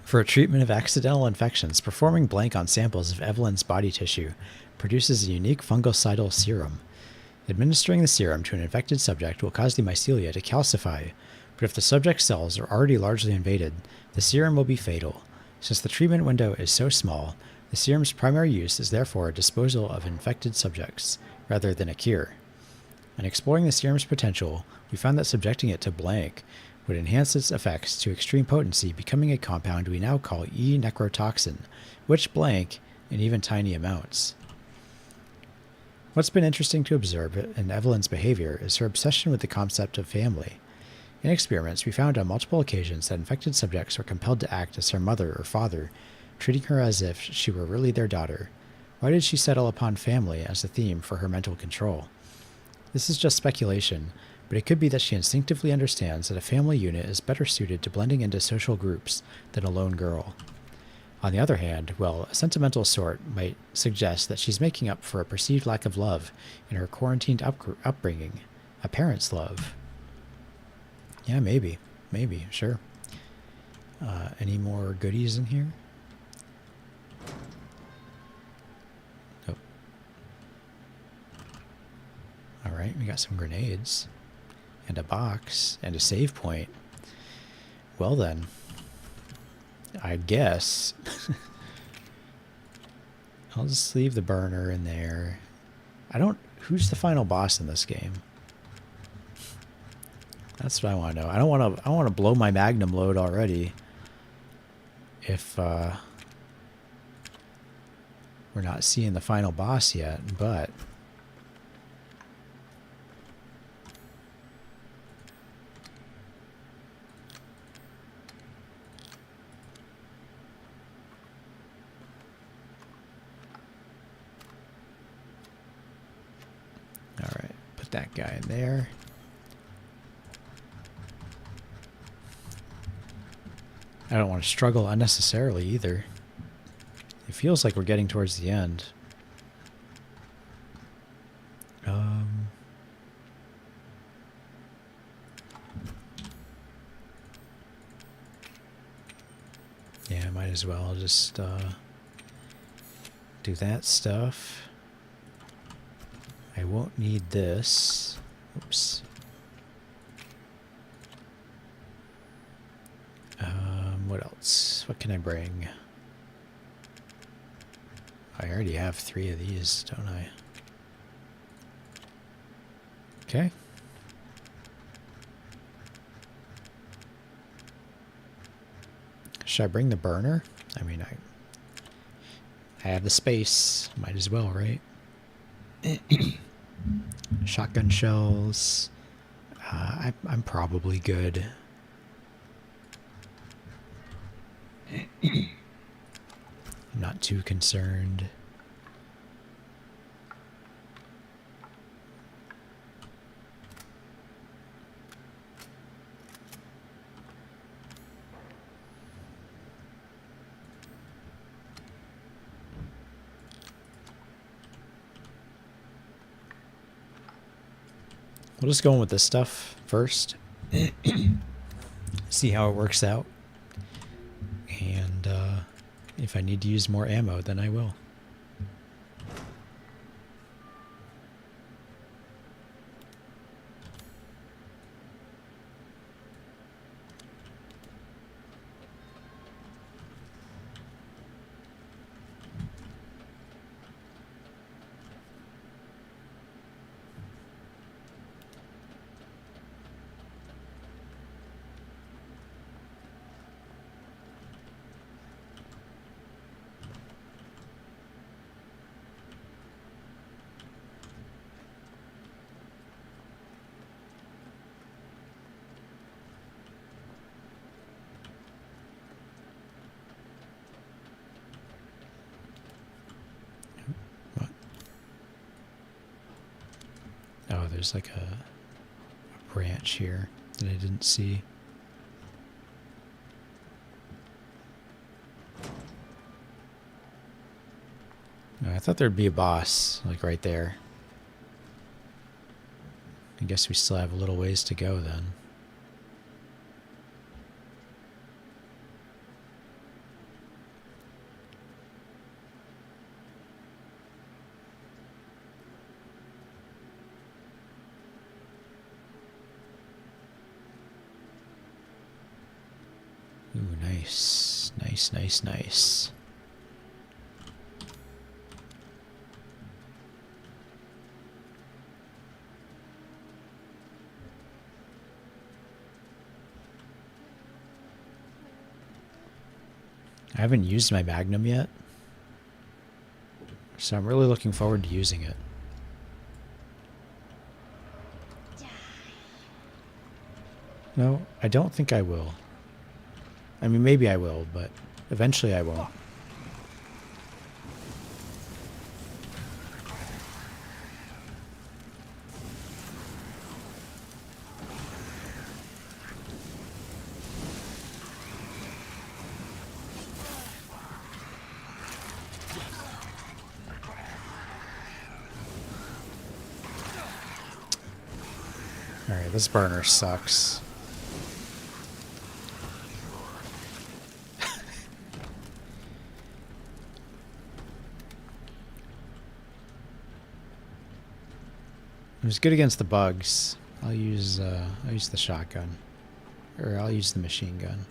For a treatment of accidental infections, performing blank on samples of Evelyn's body tissue produces a unique fungicidal serum. Administering the serum to an infected subject will cause the mycelia to calcify, but if the subject's cells are already largely invaded, the serum will be fatal. Since the treatment window is so small, the serum's primary use is therefore a disposal of infected subjects, rather than a cure. In exploring the serum's potential, we found that subjecting it to blank would enhance its effects to extreme potency, becoming a compound we now call E-necrotoxin, which blank in even tiny amounts. What's been interesting to observe in Evelyn's behavior is her obsession with the concept of family. In experiments, we found on multiple occasions that infected subjects were compelled to act as her mother or father, treating her as if she were really their daughter. Why did she settle upon family as the theme for her mental control? This is just speculation, but it could be that she instinctively understands that a family unit is better suited to blending into social groups than a lone girl. On the other hand, well, a sentimental sort might suggest that she's making up for a perceived lack of love in her quarantined upbringing, a parent's love. Yeah, maybe, sure. Any more goodies in here? Nope. Alright, we got some grenades. And a box. And a save point. Well then. I guess. I'll just leave the burner in there. Who's the final boss in this game? That's what I want to know. I don't want to blow my magnum load already. If we're not seeing the final boss yet, but all right, put that guy in there. I don't want to struggle unnecessarily either. It feels like we're getting towards the end. Yeah, might as well just do that stuff. I won't need this. Oops. What else? What can I bring? I already have 3 of these, don't I? Okay. Should I bring the burner? I mean, I have the space. Might as well, right? Shotgun shells. I'm probably good. I'm not too concerned. We'll just go in with this stuff first. See how it works out. And if I need to use more ammo, then I will. What? Oh, there's like a branch here that I didn't see. No, I thought there'd be a boss, like right there. I guess we still have a little ways to go then. Ooh, nice. Nice, nice, nice. I haven't used my Magnum yet, so I'm really looking forward to using it. No, I don't think I will. I mean, maybe I will, but eventually I won't. Alright, this burner sucks. It was good against the bugs. I'll use the shotgun. Or I'll use the machine gun.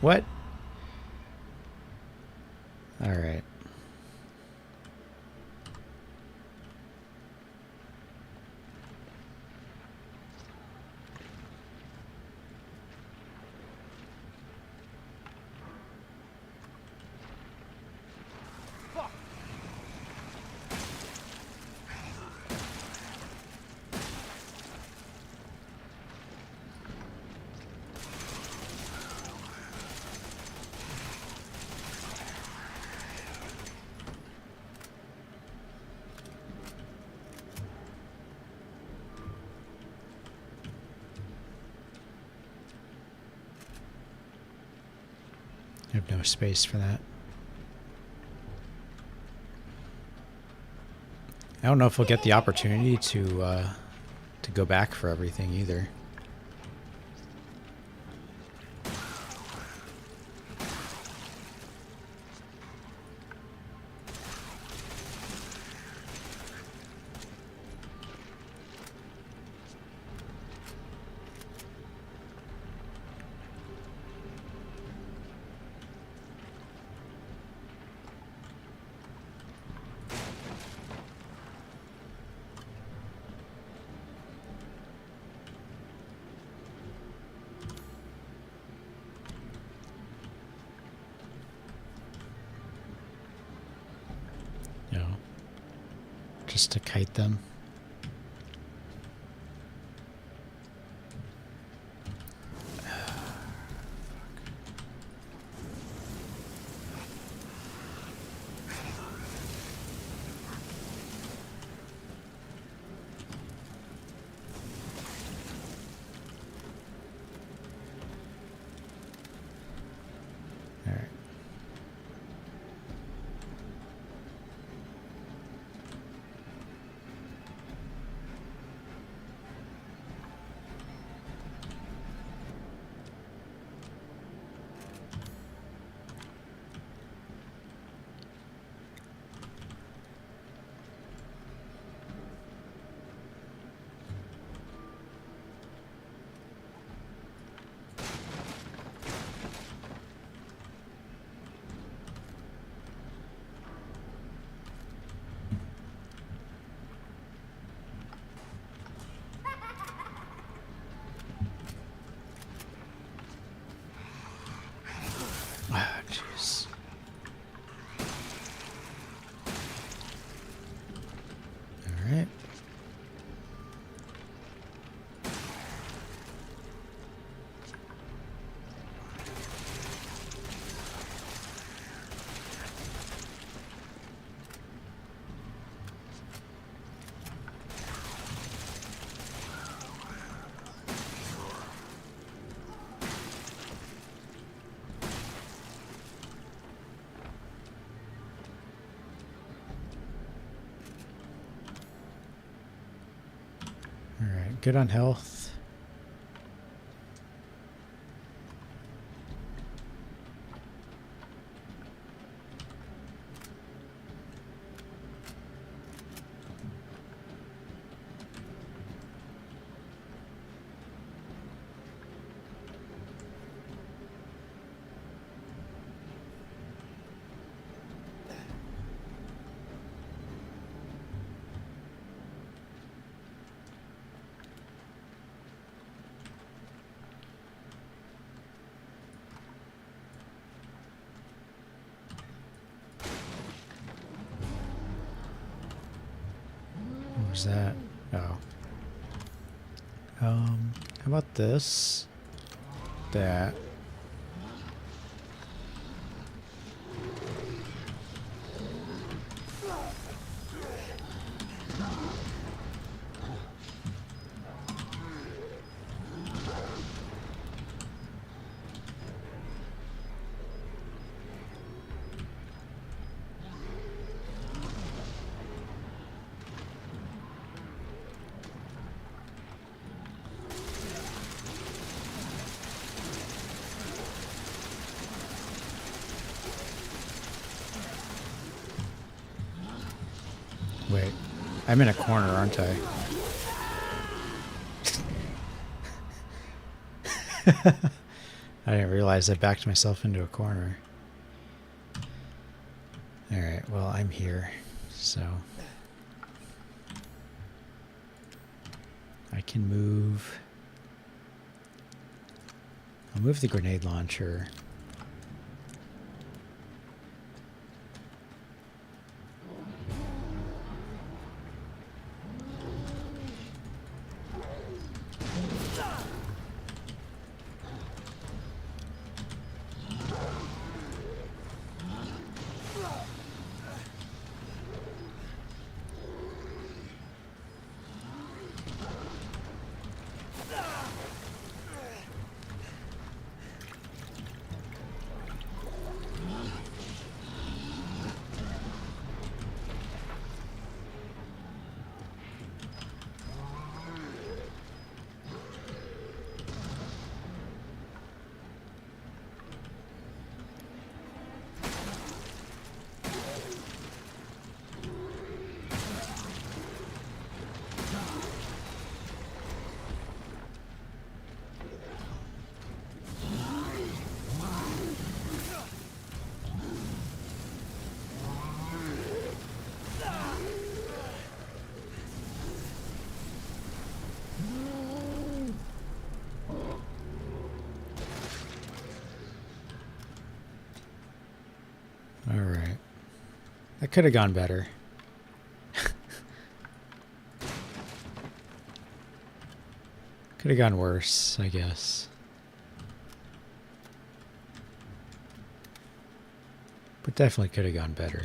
What? All right. I have no space for that. I don't know if we'll get the opportunity to go back for everything either. just to kite them. All right. Ah, jeez. All right. All right, good on health. What was that? Oh. How about this? That. Wait, I'm in a corner, aren't I? I didn't realize I backed myself into a corner. Alright, well, I'm here, so I can move. I'll move the grenade launcher. Alright. That could have gone better. Could have gone worse, I guess. But definitely could have gone better.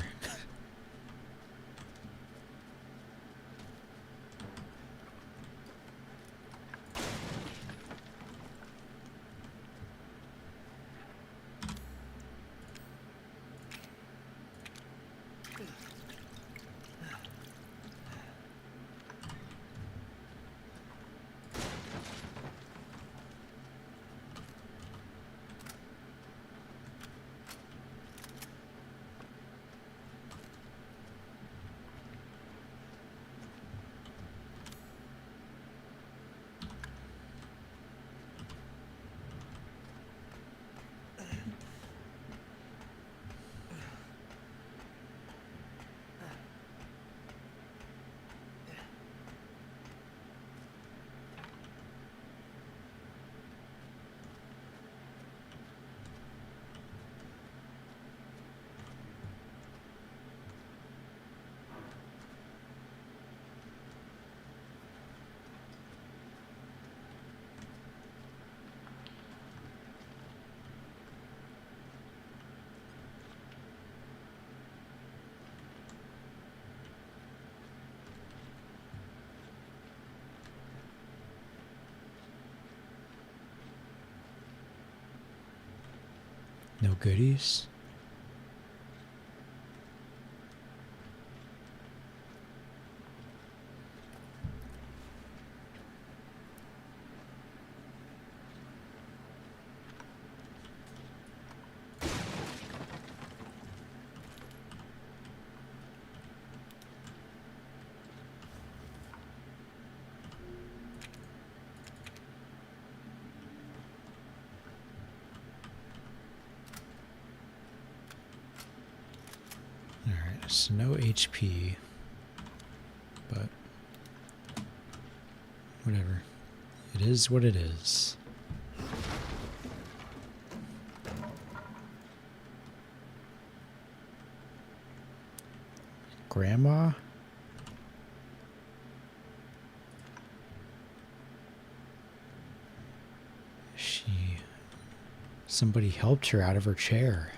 No goodies? Alright, so no HP. But whatever. It is what it is. Grandma? Somebody helped her out of her chair.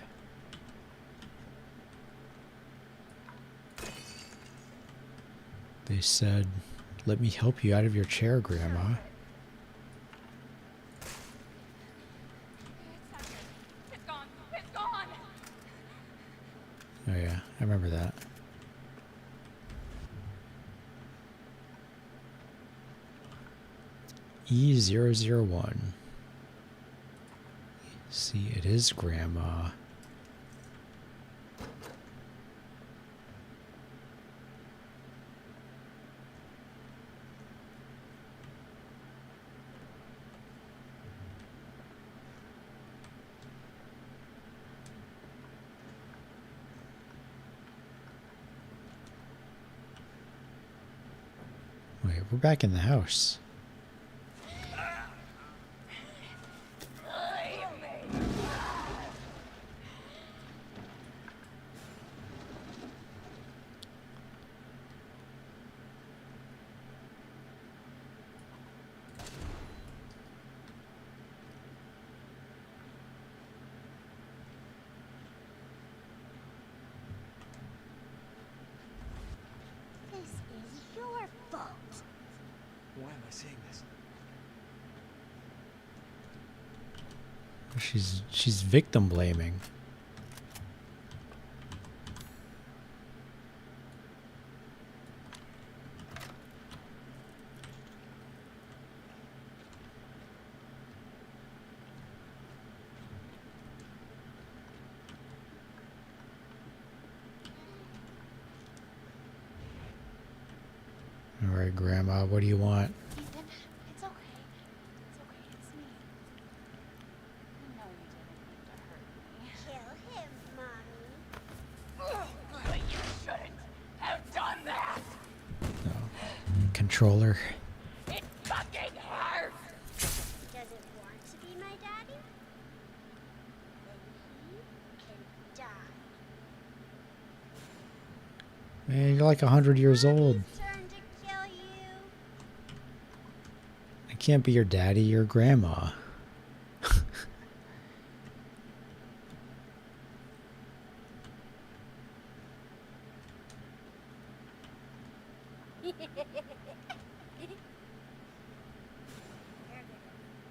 They said, "Let me help you out of your chair, Grandma." It's gone. It's gone. Oh yeah, I remember that. E001. See, it is Grandma. Wait, we're back in the house. This is your fault. Why am I saying this? She's victim blaming. All right, Grandma, what do you want? Ethan, it's okay. It's okay. It's me. I know you didn't mean to hurt me. Kill him, Mommy. But you shouldn't have done that. Controller. It fucking hurts. Does it want to be my daddy? Then he can die. Man, you're like 100 years old. Mommy's turn to kill you. I can't be your daddy, your grandma. You're gonna be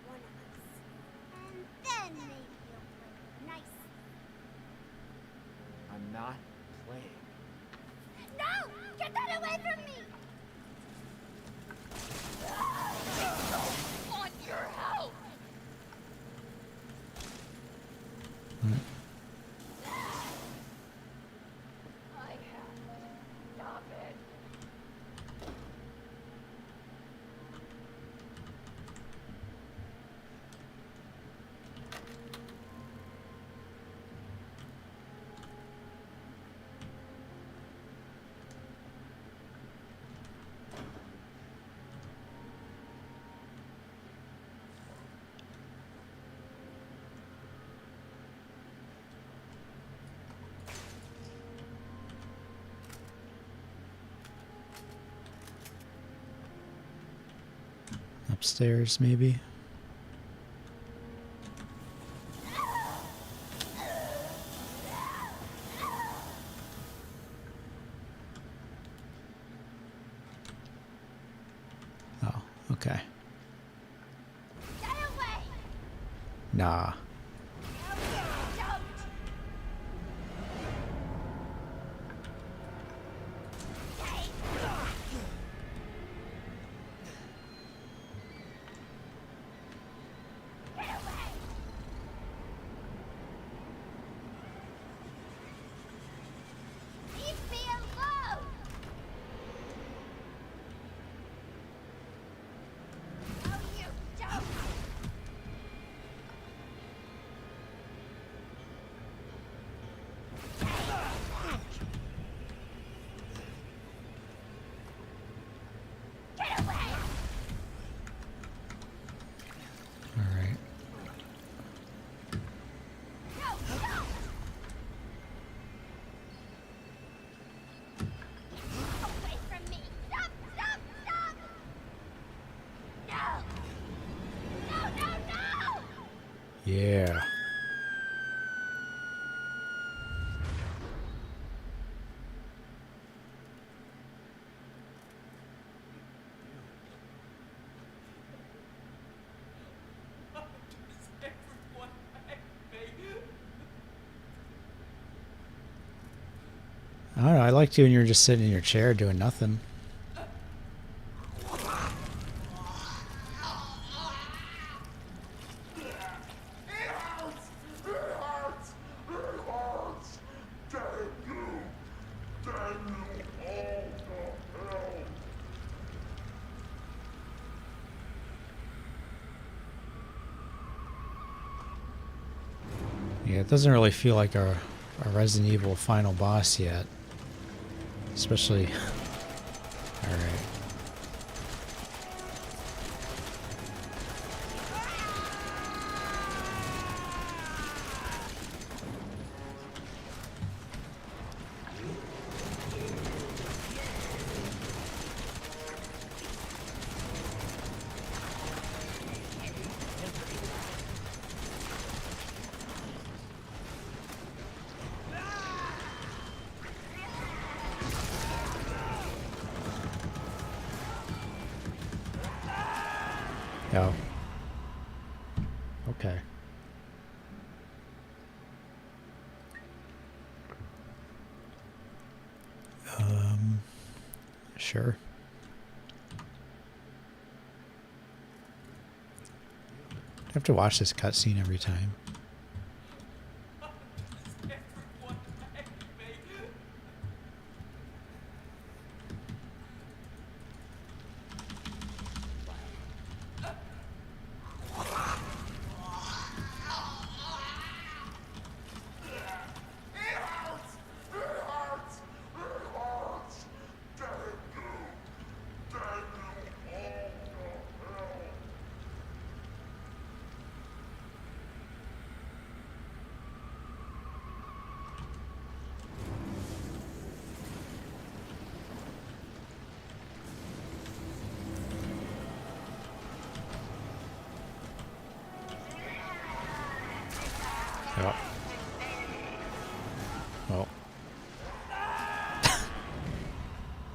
one of us. And then maybe you'll play nice. I'm not playing. No! Get that away from me! I want your help! I have to stop it. Upstairs, maybe? Oh, okay. Get away! Nah. Don't! Get away! Leave me alone! No, you don't! Get away! All right. No, no! Away from me! Stop! Stop! Stop! No! No, no, no! Yeah. I don't know. I liked you when you were just sitting in your chair doing nothing. Yeah, it doesn't really feel like a Resident Evil final boss yet. Especially... Alright. Oh. Okay. Sure. I have to watch this cutscene every time. Well.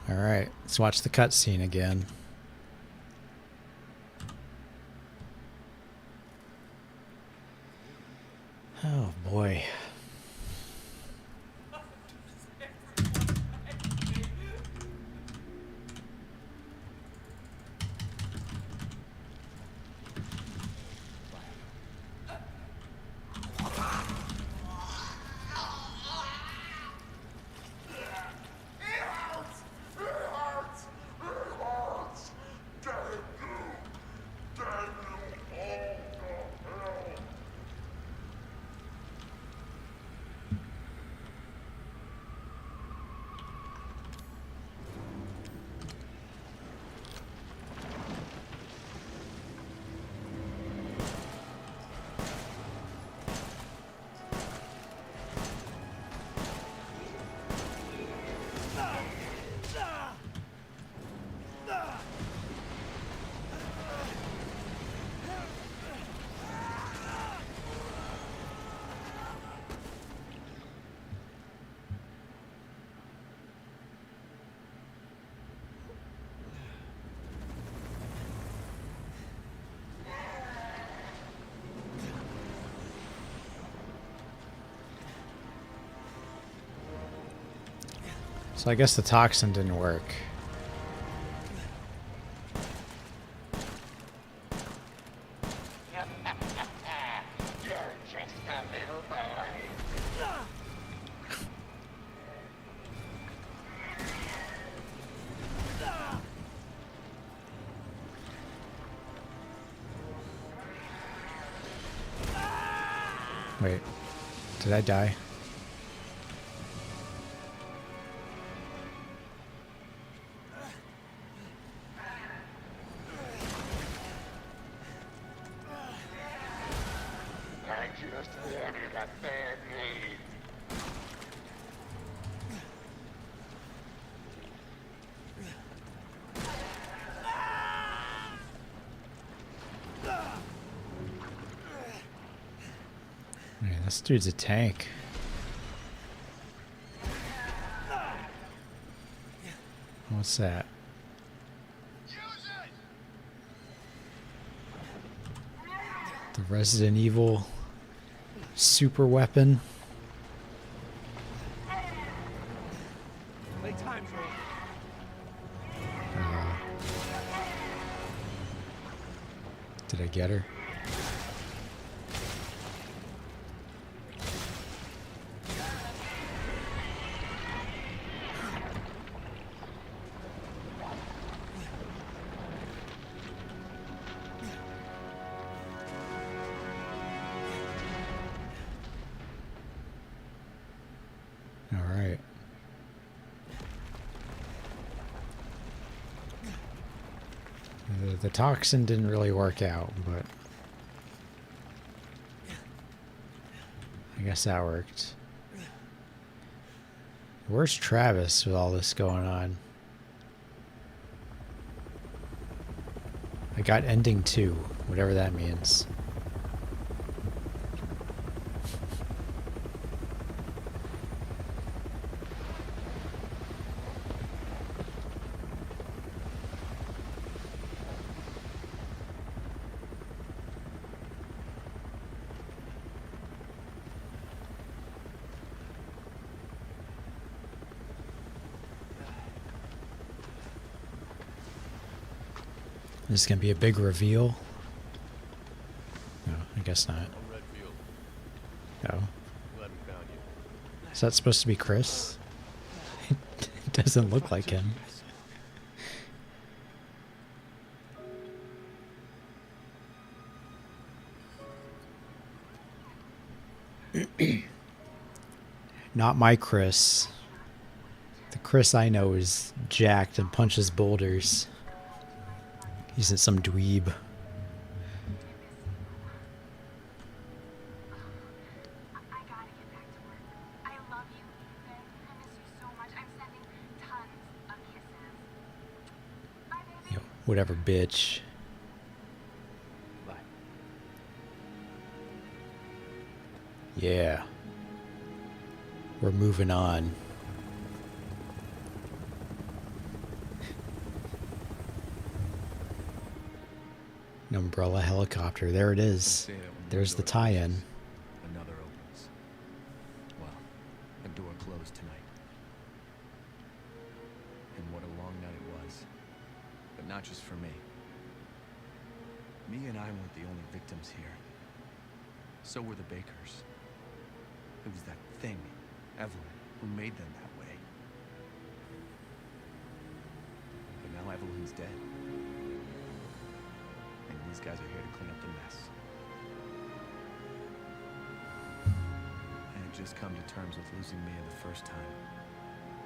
Alright, let's watch the cutscene again. Oh boy. So I guess the toxin didn't work. Wait, did I die? Man, this dude's a tank. What's that? The Resident Evil super weapon. Playtime's over. Did I get her? All right. The toxin didn't really work out, but I guess that worked. Where's Travis with all this going on? I got ending 2, whatever that means. This is going to be a big reveal. No, I guess not. Redfield, No. glad we found you. Is that supposed to be Chris? It doesn't look like him. Not my Chris. The Chris I know is jacked and punches boulders. He's some dweeb. I gotta get back to work. I love you, Ethan. I miss you so much. I'm sending tons of kisses. Bye, baby. Yo, whatever, bitch. Bye. Yeah. we're moving on. An umbrella helicopter. There it is. Say that when one There's the door tie-in. closes, another opens. Well, a door closed tonight. And what a long night it was. But not just for me. Me and I weren't the only victims here. So were the Bakers. It was that thing, Evelyn, who made them that way. But now Evelyn's dead. And these guys are here to clean up the mess. I had just come to terms with losing Mia the first time.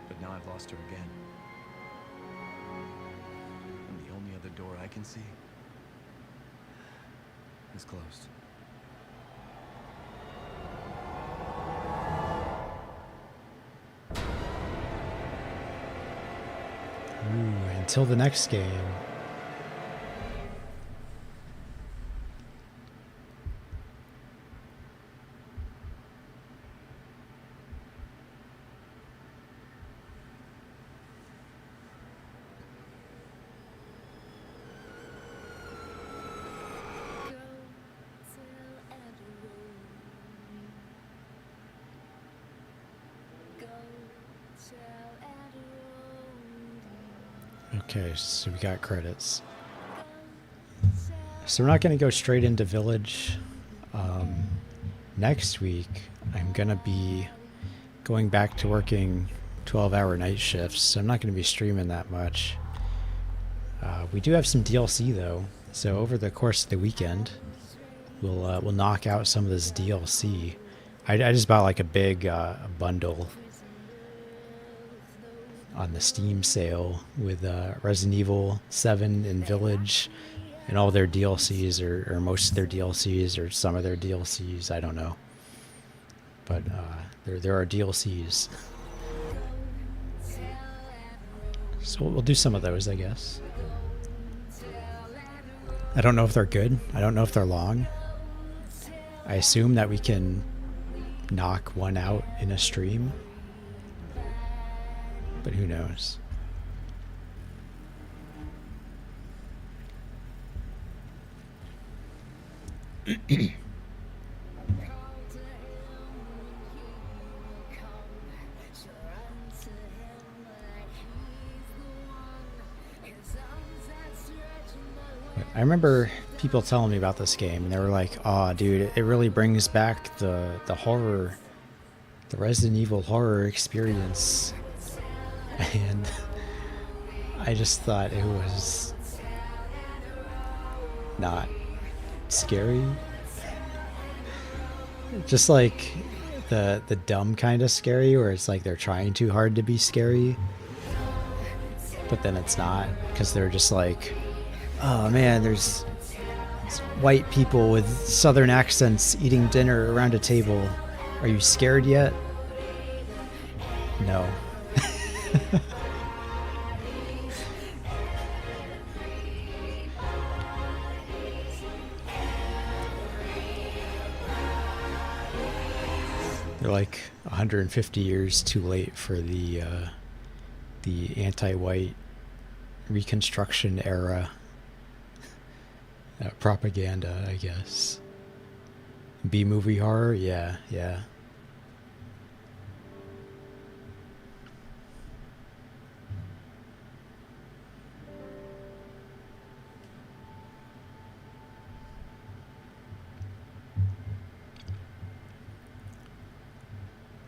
But now I've lost her again. And the only other door I can see is closed. Ooh, until the next game. Okay, so we got credits. So we're not going to go straight into Village. Next week, I'm going to be going back to working 12-hour night shifts, so I'm not going to be streaming that much. We do have some DLC, though, so over the course of the weekend, we'll knock out some of this DLC. I just bought like a big bundle on the Steam sale with Resident Evil 7 and Village and all their DLCs or most of their DLCs or some of their DLCs. I don't know. But there are DLCs. So we'll do some of those, I guess. I don't know if they're good. I don't know if they're long. I assume that we can knock one out in a stream. But who knows? I remember people telling me about this game, and they were like, "Oh, dude, it really brings back the horror, the Resident Evil horror experience." And I just thought it was not scary. Just like the dumb kind of scary, where it's like they're trying too hard to be scary, but then it's not, because they're just like, oh man, there's white people with southern accents eating dinner around a table. Are you scared yet? No. They're like 150 years too late for the anti-white Reconstruction era propaganda, I guess. B-movie horror, yeah.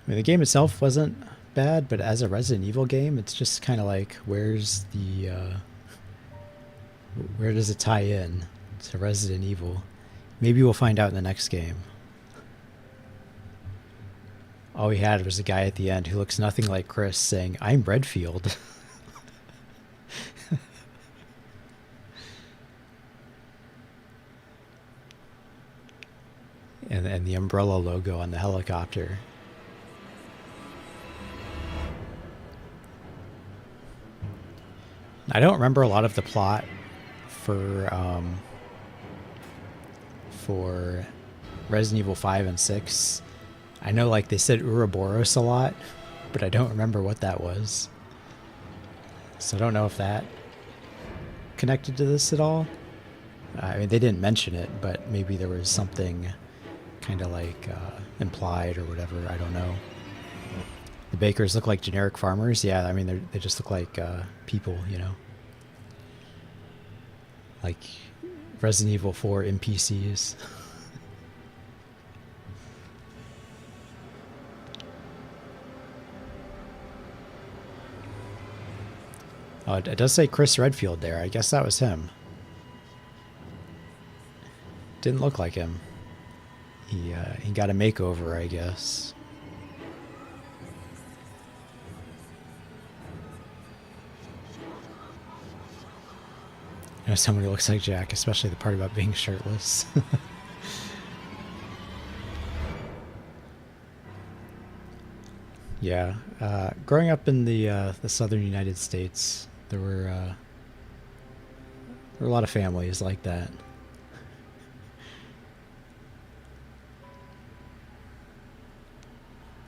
I mean, the game itself wasn't bad, but as a Resident Evil game, it's just kind of like, where does it tie in to Resident Evil? Maybe we'll find out in the next game. All we had was a guy at the end who looks nothing like Chris saying, "I'm Redfield." and the umbrella logo on the helicopter. I don't remember a lot of the plot for Resident Evil 5 and 6. I know like they said Ouroboros a lot, but I don't remember what that was. So I don't know if that connected to this at all. I mean, they didn't mention it, but maybe there was something kind of like implied or whatever. I don't know. The bakers look like generic farmers. Yeah, I mean, they just look like people, you know. Like Resident Evil 4 NPCs. Oh, it does say Chris Redfield there. I guess that was him. Didn't look like him. He got a makeover, I guess. You know, somebody looks like Jack, especially the part about being shirtless. Yeah, growing up in the southern United States, there were a lot of families like that.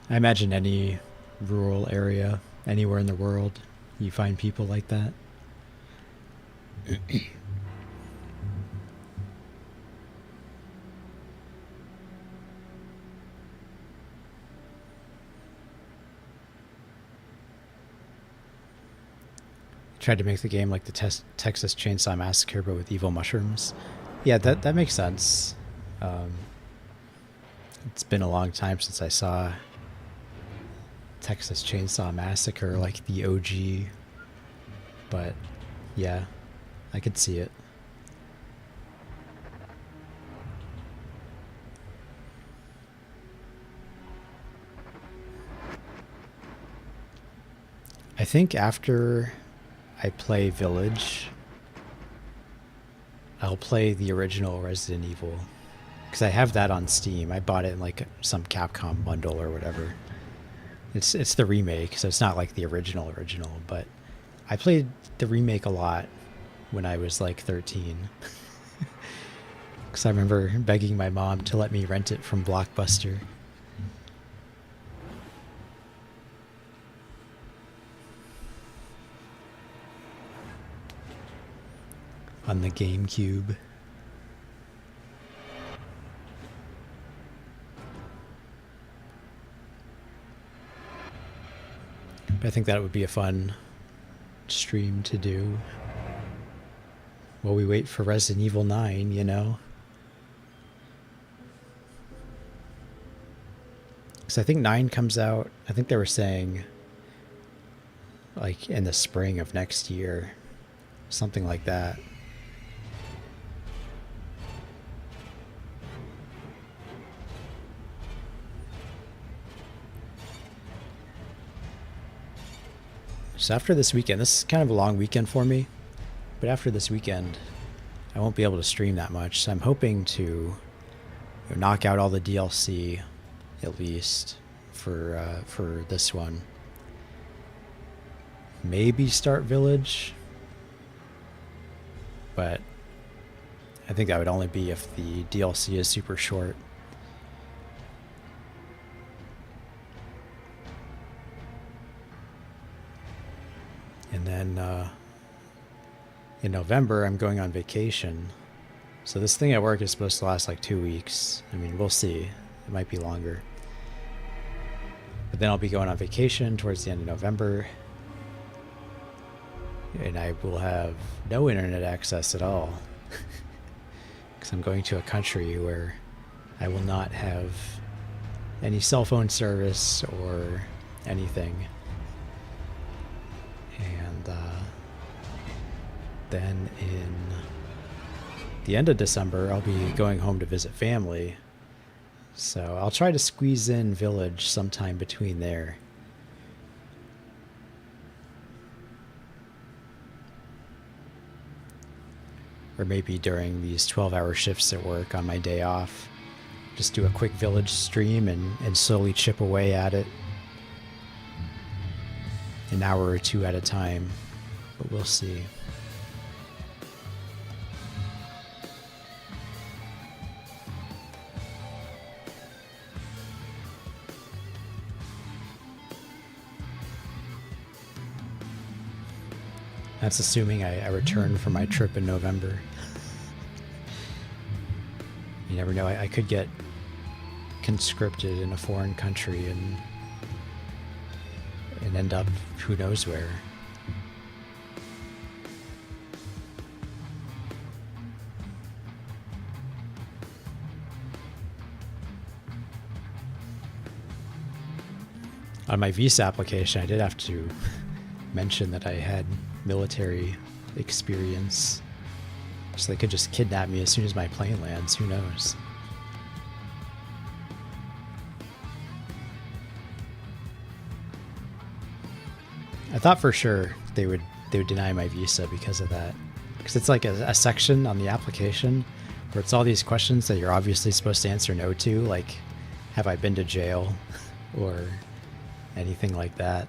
I imagine any rural area, anywhere in the world, you find people like that. Tried to make the game like the Texas Chainsaw Massacre, but with evil mushrooms. Yeah, that makes sense. It's been a long time since I saw Texas Chainsaw Massacre, like the OG. But yeah, I could see it. I think after I play Village, I'll play the original Resident Evil. Because I have that on Steam. I bought it in like some Capcom bundle or whatever. It's the remake, so it's not like the original, but I played the remake a lot when I was like 13. Because I remember begging my mom to let me rent it from Blockbuster. On the GameCube. But I think that would be a fun stream to do while we wait for Resident Evil 9, you know? Because I think 9 comes out, I think they were saying, like, in the spring of next year. Something like that. So after this weekend, this is kind of a long weekend for me, but after this weekend, I won't be able to stream that much. So I'm hoping to knock out all the DLC, at least for this one. Maybe start Village, but I think that would only be if the DLC is super short. And then in November, I'm going on vacation. So this thing at work is supposed to last like 2 weeks. I mean, we'll see. It might be longer. But then I'll be going on vacation towards the end of November. And I will have no internet access at all. Because I'm going to a country where I will not have any cell phone service or anything. And then in the end of December, I'll be going home to visit family. So I'll try to squeeze in Village sometime between there. Or maybe during these 12-hour shifts at work on my day off. Just do a quick Village stream and slowly chip away at it. An hour or two at a time, but we'll see. That's assuming I return from my trip in November. You never know. I could get conscripted in a foreign country and end up who knows where. On my visa application, I did have to mention that I had military experience. So they could just kidnap me as soon as my plane lands. Who knows? I thought for sure they would deny my visa because of that. Because it's like a section on the application where it's all these questions that you're obviously supposed to answer no to, like, have I been to jail or anything like that.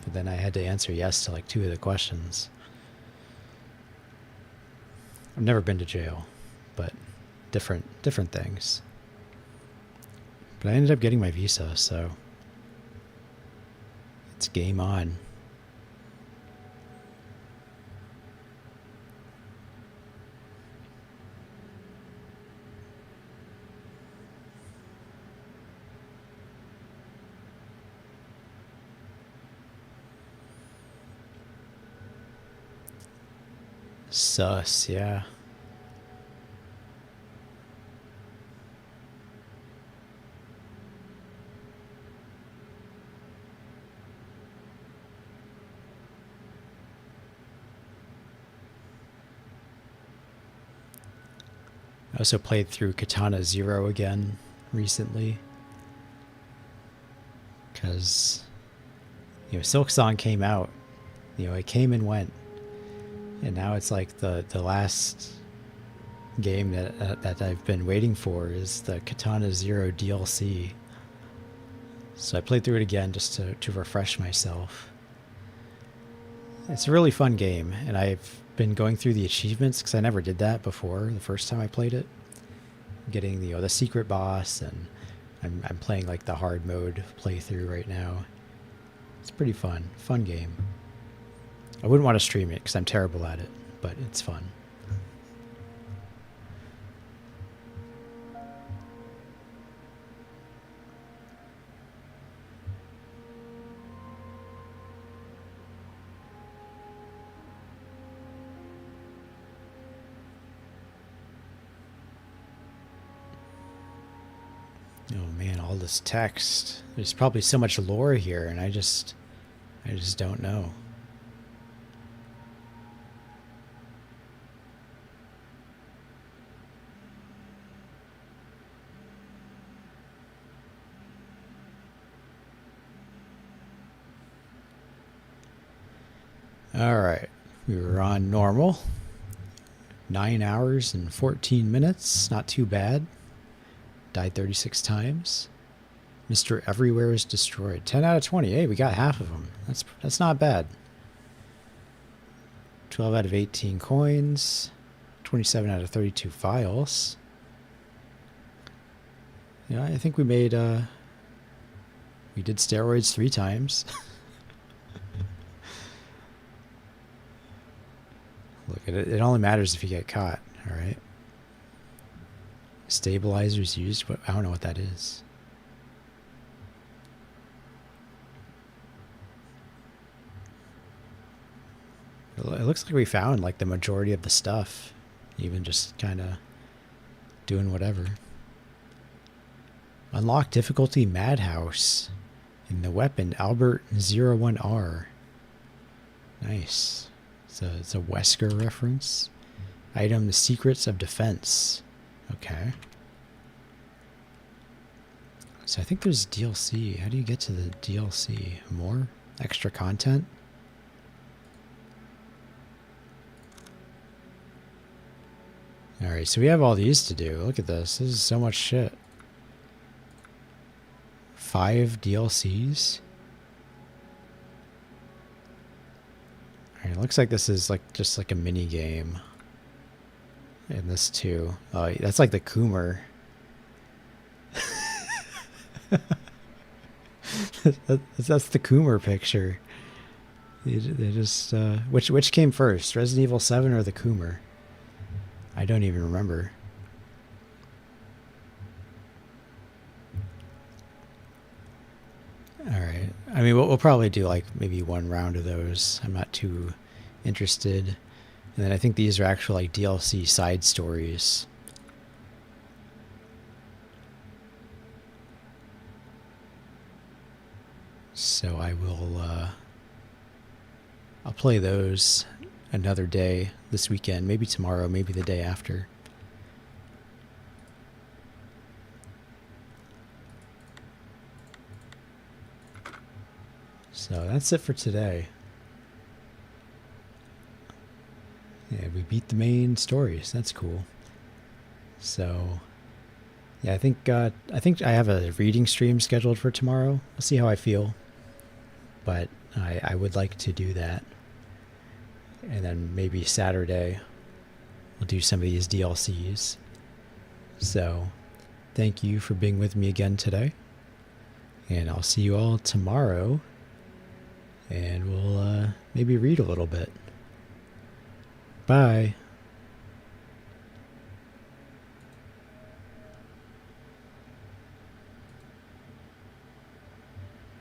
But then I had to answer yes to like 2 of the questions. I've never been to jail, but different things. But I ended up getting my visa, so it's game on. Sus, yeah. I also played through Katana Zero again recently. Because, Silk Song came out. It came and went. And now it's like the last game that I've been waiting for is the Katana Zero DLC. So I played through it again just to refresh myself. It's a really fun game, and I've been going through the achievements because I never did that before the first time I played it. Getting the secret boss, and I'm playing like the hard mode playthrough right now. It's pretty fun game. I wouldn't want to stream it because I'm terrible at it, but it's fun. Oh man, all this text. There's probably so much lore here, and I just don't know. Alright, we were on normal. 9 hours and 14 minutes, not too bad. Died 36 times. Mr. Everywhere is destroyed. 10 out of 20. Hey, we got half of them. That's not bad. 12 out of 18 coins. 27 out of 32 files. Yeah, I think we made, we did steroids 3 times. Look at it. It only matters if you get caught, all right? Stabilizers used? I don't know what that is. It looks like we found like the majority of the stuff. Even just kind of doing whatever. Unlock difficulty Madhouse. And the weapon Albert 01R. Nice. It's a Wesker reference. Item the Secrets of Defense. Okay. So I think there's DLC. How do you get to the DLC? More? Extra content? Alright, so we have all these to do. Look at this. This is so much shit. 5 DLCs? Alright, it looks like this is like just like a mini game. And this too. Oh, that's like the Coomer. That's the Coomer picture. They just which came first, Resident Evil 7 or the Coomer? I don't even remember. All right. I mean, we'll probably do like maybe one round of those. I'm not too interested. And then I think these are actually like DLC side stories. So I will I'll play those another day this weekend, maybe tomorrow, maybe the day after. So that's it for today. Yeah, we beat the main stories. That's cool. So yeah, I think I have a reading stream scheduled for tomorrow. We'll see how I feel. But I would like to do that. And then maybe Saturday we'll do some of these DLCs. So thank you for being with me again today. And I'll see you all tomorrow. And we'll maybe read a little bit. Bye.